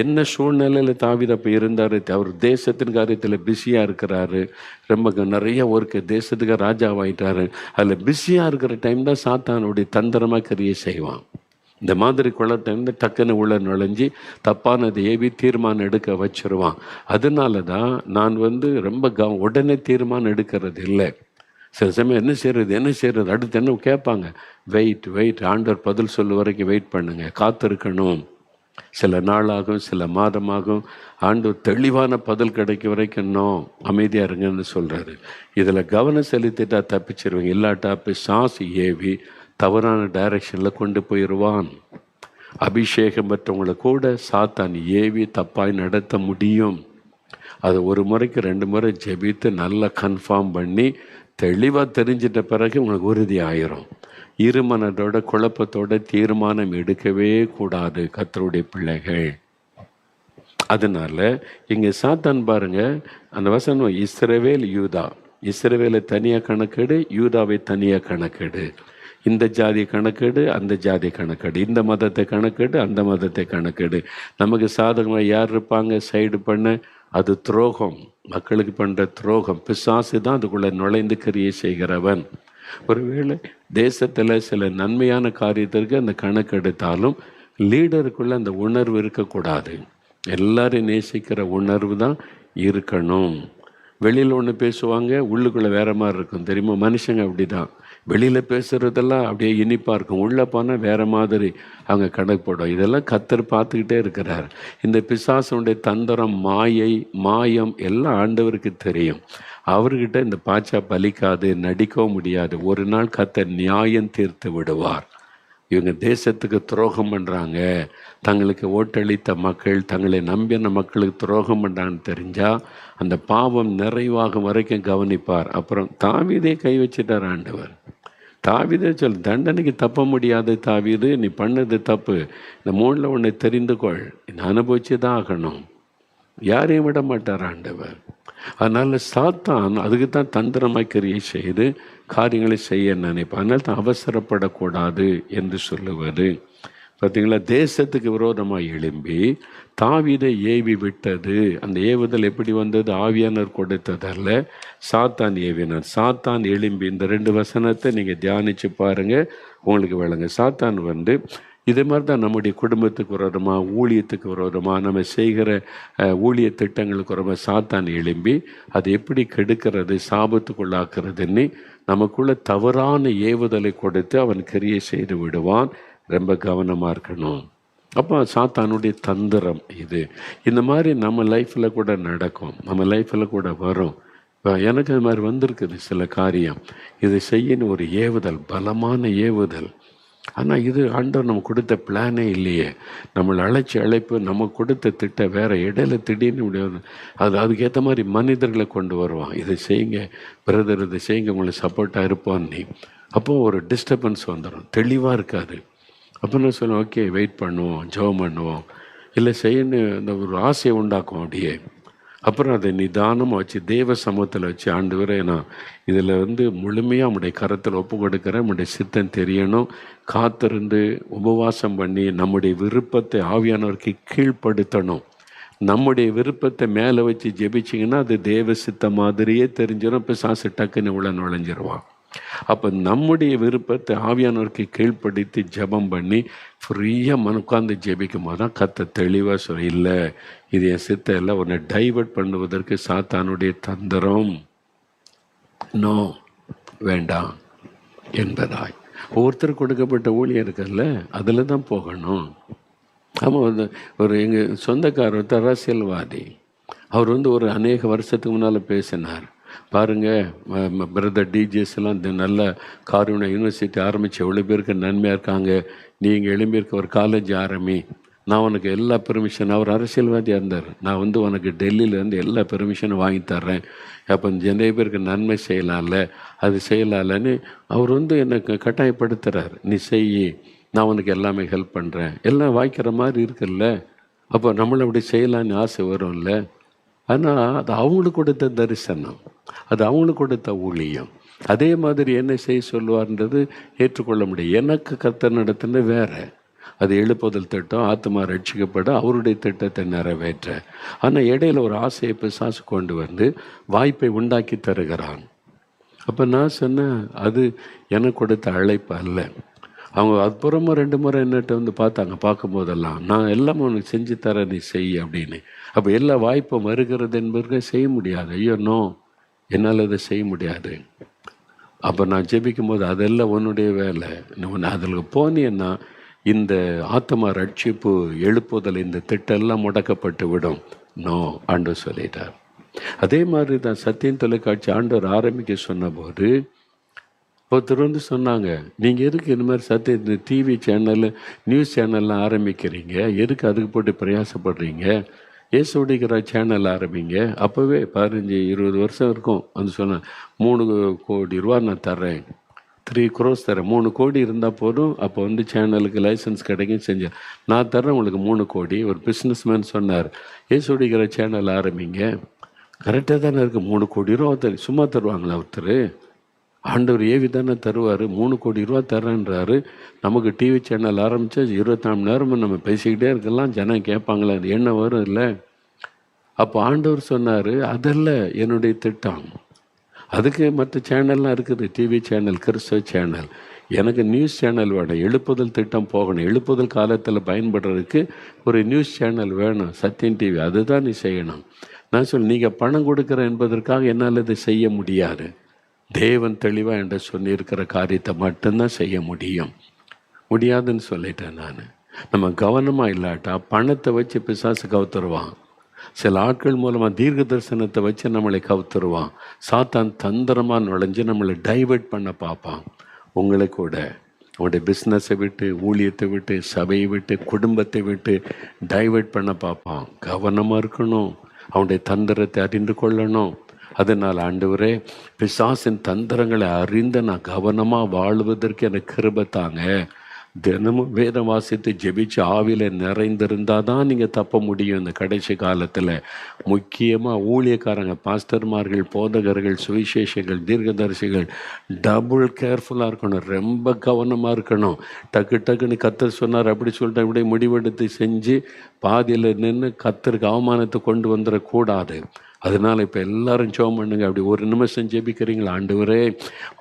S1: என்ன சூழ்நிலையில் தாவீது அப்போ இருந்தார்? அவர் தேசத்தின் காரியத்தில் பிஸியாக இருக்கிறாரு, ரொம்ப நிறைய ஒர்க்கு, தேசத்துக்கு ராஜாவாயிட்டாரு. அதில் பிஸியாக இருக்கிற டைம் தான் சாத்தானுடைய தந்திரமாக கிரியை செய்வான். இந்த மாதிரி குளத்தை டக்குன்னு உள்ள நுழைஞ்சி தப்பானதை ஏவி தீர்மானம் எடுக்க வச்சிருவான். அதனால தான் நான் ரொம்ப உடனே தீர்மானம் எடுக்கிறது இல்லை. சில சமயம் என்ன செய்கிறது அடுத்து என்ன கேட்பாங்க, வெயிட், ஆண்டவர் பதில் சொல்ல வரைக்கும் வெயிட் பண்ணுங்க, காத்திருக்கணும். சில நாளாகும், சில மாதமாகும், ஆண்டவர் தெளிவான பதில் கிடைக்க வரைக்கும் இன்னும் அமைதியாக இருங்கன்னு சொல்கிறாரு. இதில் கவனம் செலுத்திட்டா தப்பிச்சிருவீங்க, இல்லாட்டா பிசாசு ஏவி தவறான டைரக்ஷனில் கொண்டு போயிடுவான். அபிஷேகம் பெற்றவங்களை கூட சாத்தான் ஏவி தப்பாய் நடத்த முடியும். அது 1 முறைக்கு 2 முறை ஜெபித்து நல்லா கன்ஃபார்ம் பண்ணி தெளிவாக தெரிஞ்சிட்ட பிறகு உங்களுக்கு உறுதி ஆயிரும். இருமனதோட குழப்பத்தோட தீர்மானம் எடுக்கவே கூடாது கர்த்தருடைய பிள்ளைகள். அதனால இங்கே சாத்தான் பாருங்க, அந்த வசனம் இஸ்ரவேல் யூதா, இஸ்ரவேலை தனியாக கணக்கெடு, யூதாவை தனியாக கணக்கெடு, இந்த ஜாதி கணக்கெடு, அந்த ஜாதி கணக்கெடு, இந்த மதத்தை கணக்கெடு, அந்த மதத்தை கணக்கெடு. நமக்கு சாதகமாக யார் இருப்பாங்க சைடு பண்ண? அது துரோகம், மக்களுக்கு பண்ணுற துரோகம். பிசாசு தான் அதுக்குள்ளே நுழைந்து கிரியை செய்கிறவன். ஒருவேளை தேசத்தில் சில நன்மையான காரியத்திற்கு அந்த கணக்கு எடுத்தாலும் லீடருக்குள்ளே அந்த உணர்வு இருக்கக்கூடாது. எல்லாரையும் நேசிக்கிற உணர்வு தான் இருக்கணும். வெளியில் ஒன்று பேசுவாங்க, உள்ளுக்குள்ளே வேறு மாதிரி இருக்கும். தெரியுமா? மனுஷங்க அப்படி தான். வெளியில் பேசுகிறதெல்லாம் அப்படியே இனிப்பாக இருக்கும், உள்ளே போனால் வேறு மாதிரி அவங்க கணக்கு போடும். இதெல்லாம் கர்த்தர் பார்த்துக்கிட்டே இருக்கிறார். இந்த பிசாசுடைய தந்திரம், மாயம் எல்லாம் ஆண்டவருக்கு தெரியும். அவர்கிட்ட இந்த பாச்சா பலிக்காது, நடிக்கவும் முடியாது. ஒரு நாள் கர்த்தர் நியாயம் தீர்த்து விடுவார். இவங்க தேசத்துக்கு துரோகம் பண்ணுறாங்க, தங்களுக்கு ஓட்டளித்த மக்கள், தங்களை நம்பின மக்களுக்கு துரோகம் பண்ணுறாங்கன்னு தெரிஞ்சால் அந்த பாவம் நிறைவாகும் வரைக்கும் கவனிப்பார். அப்புறம் தாவீதே கை வச்சுட்டார் ஆண்டவர். தாவீதே தண்டனைக்கு தப்ப முடியாது தாவீது, நீ பண்ணது தப்பு, இந்த 3ல் ஒன்றை தெரிந்து கொள், இந்த அனுபவிச்சு தான் ஆகணும். யாரையும் விட மாட்டார் ஆண்டவர். அதனால் சாத்தான் அதுக்கு தான் தந்திரமாய் கிரியை செய்து காரியங்களை செய்ய நினைப்பான். அதனால தான் அவசரப்படக்கூடாது என்று சொல்லுவது. பார்த்தீங்களா, தேசத்துக்கு விரோதமாக எழும்பி தாவீதை ஏவி விட்டது. அந்த ஏவுதல் எப்படி வந்தது? ஆவியானவர் கொடுத்ததல்ல, சாத்தான் ஏவினார். சாத்தான் எழும்பி, இந்த 2 வசனத்தை நீங்கள் தியானித்து பாருங்கள், உங்களுக்கு விளங்க. சாத்தான் இதே மாதிரி தான் நம்முடைய குடும்பத்துக்கு விரோதமாக, ஊழியத்துக்கு விரோதமாக, நம்ம செய்கிற ஊழிய திட்டங்களுக்கு விரோதமாக சாத்தான் எழும்பி அது எப்படி கெடுக்கிறது, சாபத்துக்குள்ளாக்குறதுன்னு நமக்குள்ள தவறான ஏவுதலை கொடுத்து அவன் கிரியை செய்து விடுவான். ரொம்ப கவனமாக இருக்கணும். அப்போ சாத்தானுடைய தந்திரம் இது. இந்த மாதிரி நம்ம லைஃப்பில் கூட நடக்கும், நம்ம லைஃப்பில் கூட வரும். இப்போ எனக்கு அது மாதிரி வந்திருக்குது சில காரியம். இதை செய்யணும் ஒரு ஏவுதல், பலமான ஏவுதல். ஆனால் இது ஆண்டவர் நம்ம கொடுத்த பிளானே இல்லையே. நம்மளை அழைப்பு, நம்ம கொடுத்த திட்டம் வேறு. இடையில திடீர்னு முடியாது. அதுக்கேற்ற மாதிரி மனிதர்களை கொண்டு வருவான். இதை செய்யுங்க பிரதர், இதை செய்யுங்க, உங்களுக்கு சப்போர்ட்டாக இருப்பான் நீ. அப்போது ஒரு டிஸ்டர்பன்ஸ் வந்துடும், தெளிவாக இருக்காது. அப்போ நான் சொல்லுவேன், ஓகே வெயிட் பண்ணுவோம், ஜெபம் பண்ணுவோம், இல்லை செய்யணும், அந்த ஒரு ஆசையை உண்டாக்கும் அப்படியே. அப்புறம் அதை நிதானமாக வச்சு தேவ சமூகத்தில் வச்சு, ஆண்டவரே நான் இதில் முழுமையாக நம்முடைய கரத்தில் ஒப்பு கொடுக்குறேன், நம்முடைய சித்தம் தெரியணும், காத்திருந்து உபவாசம் பண்ணி நம்முடைய விருப்பத்தை ஆவியானவருக்கு கீழ்ப்படுத்தணும். நம்முடைய விருப்பத்தை மேலே வச்சு ஜெபிச்சிங்கன்னா அது தேவ சித்த மாதிரியே தெரிஞ்சிடும். இப்போ சாசு டக்குன்னு உள்ள நுழைஞ்சிருவான். அப்போ நம்முடைய விருப்பத்தை ஆவியானவருக்கு கீழ்ப்படுத்தி ஜெபம் பண்ணி ஃப்ரீயாக உட்கார்ந்து ஜெபிக்கும் போது தான் கத்த தெளிவாக சொல்ல, இல்லை இது என் சித்த இல்லை, உன்னை டைவர்ட் பண்ணுவதற்கு சாத்தானுடைய தந்திரம், நோ வேண்டாம் என்பதாய். ஒவ்வொருத்தருக்கு கொடுக்கப்பட்ட ஊழியம் இருக்குல்ல, அதில் தான் போகணும். ஆமாம், ஒரு எங்கள் சொந்தக்காரர் அரசியல்வாதி, அவர் ஒரு அநேக வருஷத்துக்கு முன்னால் பேசினார். பாருங்கள் பிரதர் டிஜிஎஸ் எல்லாம் இந்த நல்ல காரூண யூனிவர்சிட்டி ஆரம்பித்து எவ்வளோ பேருக்கு நன்மையாக இருக்காங்க, நீங்கள் எழும்பியிருக்க ஒரு காலேஜ் ஆரம்பி, நான் உனக்கு எல்லா பெர்மிஷன், அவர் அரசியல்வாதியாக இருந்தார், நான் உனக்கு டெல்லியிலேருந்து எல்லா பெர்மிஷனும் வாங்கி தர்றேன், அப்போ நிறைய பேருக்கு நன்மை செய்யலாம்ல, அது செய்யலாம்லன்னு அவர் எனக்கு கட்டாயப்படுத்துகிறார். நீ செய், நான் உனக்கு எல்லாமே ஹெல்ப் பண்ணுறேன், எல்லாம் வாய்க்கிற மாதிரி இருக்குல்ல. அப்போ நம்மளை அப்படி செய்யலான்னு ஆசை வரும்ல. ஆனால் அது அவங்களுக்கு கொடுத்த தரிசனம், அது அவங்களுக்கு கொடுத்த ஊழியம். அதே மாதிரி என்ன செய்ய சொல்லுவார்ன்றது ஏற்றுக்கொள்ள முடியும். எனக்கு கர்த்தர் நடத்தின வேறு, அது எழுப்புதல் திட்டம், ஆத்மா ரட்சிக்கப்பட அவருடைய திட்டத்தை நிறைவேற்ற. ஆனால் இடையில ஒரு ஆசையை பிசாசு கொண்டு வாய்ப்பை உண்டாக்கி தருகிறான். அப்போ நான் சொன்னேன், அது எனக்கு கொடுத்த அழைப்பு அல்ல. அவங்க அப்புறமா 2 முறை என்னட்ட பார்த்தாங்க. பார்க்கும்போதெல்லாம் நான் எல்லாமே உனக்கு செஞ்சு தரேன், நீ செய் அப்படின்னு. அப்போ எல்லா வாய்ப்பும் வருகிறது என்பதற்கு செய்ய முடியாது. ஐயோ நோ, என்னால் அதை செய்ய முடியாது. அப்போ நான் ஜெபிக்கும் போது அதெல்லாம் உன்னுடைய வேலை, நீ அதில் போனீன்னா இந்த ஆத்மா ரட்சிப்பு எழுப்புதல் இந்த திட்டெல்லாம் முடக்கப்பட்டு விடும். நோ, ஆண்டவர் சொல்லிட்டார். அதே மாதிரி தான் சத்தியம் தொலைக்காட்சி ஆண்டவர் ஆரம்பிக்க சொன்னபோது ஒருத்தர் சொன்னாங்க, நீங்கள் எதுக்கு இந்த மாதிரி இந்த டிவி சேனல் நியூஸ் சேனல்லாம் ஆரம்பிக்கிறீங்க, எதுக்கு அதுக்கு போட்டு பிரயாசப்படுறீங்க, ஏசுடிக்கிற சேனல் ஆரம்பிங்க. அப்போவே 15-20 வருஷம் இருக்கும். சொன்னேன், 3 கோடி ரூபா நான் தர்றேன், 3 crores தரேன், 3 கோடி இருந்தால் போதும், அப்போ சேனலுக்கு லைசன்ஸ் கிடைக்கும் செஞ்சேன், நான் தர்றேன் உங்களுக்கு 3 கோடி. ஒரு பிஸ்னஸ்மேன் சொன்னார், ஏசுடிக்கிற சேனல் ஆரம்பிங்க. கரெக்டாக தானே இருக்குது, 3 கோடி ரூபா சும்மா தருவாங்களா ஒருத்தர்? ஆண்டவர் ஏவி தானே தருவார். 3 கோடி ரூபா தரேன்றாரு. நமக்கு டிவி சேனல் ஆரம்பித்தா 24 மணி நேரமும் நம்ம பேசிக்கிட்டே இருக்கலாம், ஜனம் கேட்பாங்களே, அது என்ன வரும் இல்லை? அப்போ ஆண்டவர் சொன்னார், அதல்ல என்னுடைய திட்டம், அதுக்கு மற்ற சேனல்லாம் இருக்குது, டிவி சேனல், கிறிஸ்தவ சேனல். எனக்கு நியூஸ் சேனல் வேணும், எழுப்புதல் திட்டம் போகணும், எழுப்புதல் காலத்தில் பயன்படுறதுக்கு ஒரு நியூஸ் சேனல் வேணும், சத்தியம் டிவி, அதுதான் நீ செய்யணும். நான் நீங்கள் பணம் கொடுக்குற என்பதற்காக என்னால் இதை செய்ய முடியாது. தேவன் தெளிவாக என்ற சொல்லியிருக்கிற காரியத்தை மட்டும்தான் செய்ய முடியாதுன்னு சொல்லிட்டேன் நான். நம்ம கவனமாக இல்லாட்டா பணத்தை வச்சு பிசாசு கவுத்துருவான். சில ஆட்கள் மூலமாக தீர்க்க தரிசனத்தை வச்சு நம்மளை கவுத்துருவான். சாத்தான் தந்திரமாக நுழைஞ்சு நம்மளை டைவர்ட் பண்ண பார்ப்பான். உங்களை கூட அவனுடைய பிஸ்னஸை விட்டு, ஊழியத்தை விட்டு, சபையை விட்டு, குடும்பத்தை விட்டு டைவர்ட் பண்ண பார்ப்பான். கவனமாக இருக்கணும், அவனுடைய தந்திரத்தை அறிந்து கொள்ளணும். அதனால் ஆண்டவரே, பிசாசின் தந்திரங்களை அறிந்து நான் கவனமாக வாழ்வதற்கு எனக்கு கிருபை தாங்க. தினமும் வேதம் வாசித்து ஜெபிச்சு ஆவியில் நிறைந்திருந்தால் தான் நீங்கள் தப்ப முடியும். இந்த கடைசி காலத்தில் முக்கியமாக ஊழியக்காரங்க, பாஸ்டர்மார்கள், போதகர்கள், சுவிசேஷங்கள், தீர்க்கதரிசிகள் டபுள் கேர்ஃபுல்லாக இருக்கணும். ரொம்ப கவனமாக இருக்கணும். டக்குன்னு கர்த்தர் சொன்னார் அப்படி சொல்லிட்டு அப்படியே முடிவெடுத்து செஞ்சு பாதியில் நின்று கர்த்தருக்கு அவமானத்தை கொண்டு வந்துடக்கூடாது. அதனால் இப்போ எல்லாரும் ஜெபம் பண்ணுங்க. அப்படி ஒரு நிமிஷம் ஜெபிக்கிறீங்களா? ஆண்டவரே,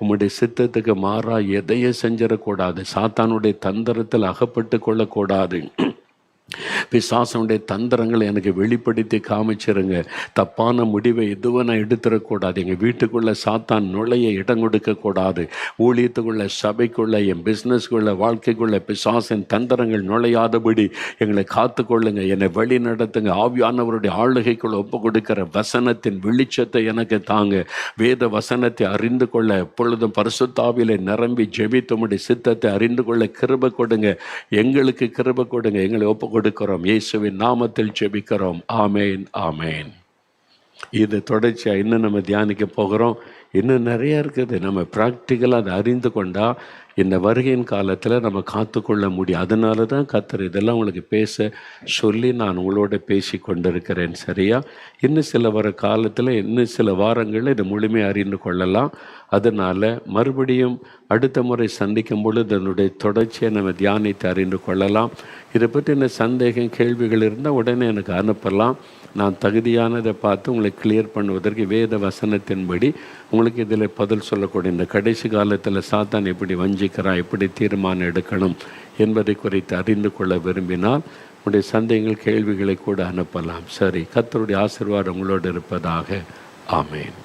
S1: உம்முடைய சித்தத்துக்கு மாறா எதையும் செஞ்சிடக்கூடாது. சாத்தானுடைய தந்திரத்தில் அகப்பட்டு கொள்ளக்கூடாது. பிசாசனுடைய தந்திரங்களை எனக்கு வெளிப்படுத்தி காமிச்சிருங்க. தப்பான முடிவை எதுவும் நான் எடுத்துடக்கூடாது. எங்கள் வீட்டுக்குள்ளே சாத்தான் நுழைய இடம் கொடுக்கக்கூடாது. ஊழியத்துக்குள்ள, சபைக்குள்ளே, என் பிஸ்னஸ்க்குள்ளே, வாழ்க்கைக்குள்ளே பிசாசின் தந்திரங்கள் நுழையாதபடி எங்களை காத்து கொள்ளுங்க. என்னை வழி நடத்துங்க. ஆவியானவருடைய ஆளுகைக்குள்ள ஒப்பு கொடுக்கிற வசனத்தின் வெளிச்சத்தை எனக்கு தாங்க. வேத வசனத்தை அறிந்து கொள்ள எப்பொழுதும் பரிசுத்தாவிலே நிரம்பி ஜெபித்தும்முடைய சித்தத்தை அறிந்து கொள்ள கிருபை கொடுங்க. எங்களுக்கு கிருபை கொடுங்க. எங்களை ஒப்பு கொடுக்கிறோம். இயேசுவின் நாமத்தில் ஜெபிக்கிறோம். ஆமேன், ஆமேன். இது தொடர்ச்சியாக இன்னும் நம்ம தியானிக்க போகிறோம். இன்னும் நிறைய இருக்குது. நம்ம ப்ராக்டிக்கலாக அதை அறிந்து கொண்டால் இந்த வருகையின் காலத்தில் நம்ம காத்துக்கொள்ள முடியும். அதனால தான் கர்த்தர் இதெல்லாம் உங்களுக்கு பேச சொல்லி நான் உங்களோட பேசி கொண்டிருக்கிறேன். சரியா? இன்னும் சில வர காலத்தில், இன்னும் சில வாரங்களில் இதை முழுமையாக அறிந்து கொள்ளலாம். அதனால் மறுபடியும் அடுத்த முறை சந்திக்கும் பொழுது அதனுடைய தொடர்ச்சியை நம்ம தியானித்து அறிந்து கொள்ளலாம். இதை பற்றி என்ன சந்தேகம், கேள்விகள் இருந்தால் உடனே எனக்கு அனுப்பலாம். நான் தகுதியானதை பார்த்து உங்களை கிளியர் பண்ணுவதற்கு வேத வசனத்தின்படி உங்களுக்கு இதில் பதில் சொல்லக்கூடிய இந்த கடைசி காலத்தில் சாத்தான் எப்படி வஞ்சிக்கிறான், எப்படி தீர்மானம் எடுக்கணும் என்பதை குறித்து அறிந்து கொள்ள விரும்பினால் உங்களுடைய சந்தேகங்கள், கேள்விகளை கூட அனுப்பலாம். சரி, கர்த்தருடைய ஆசீர்வாதம் உங்களோடு இருப்பதாக. ஆமேன்.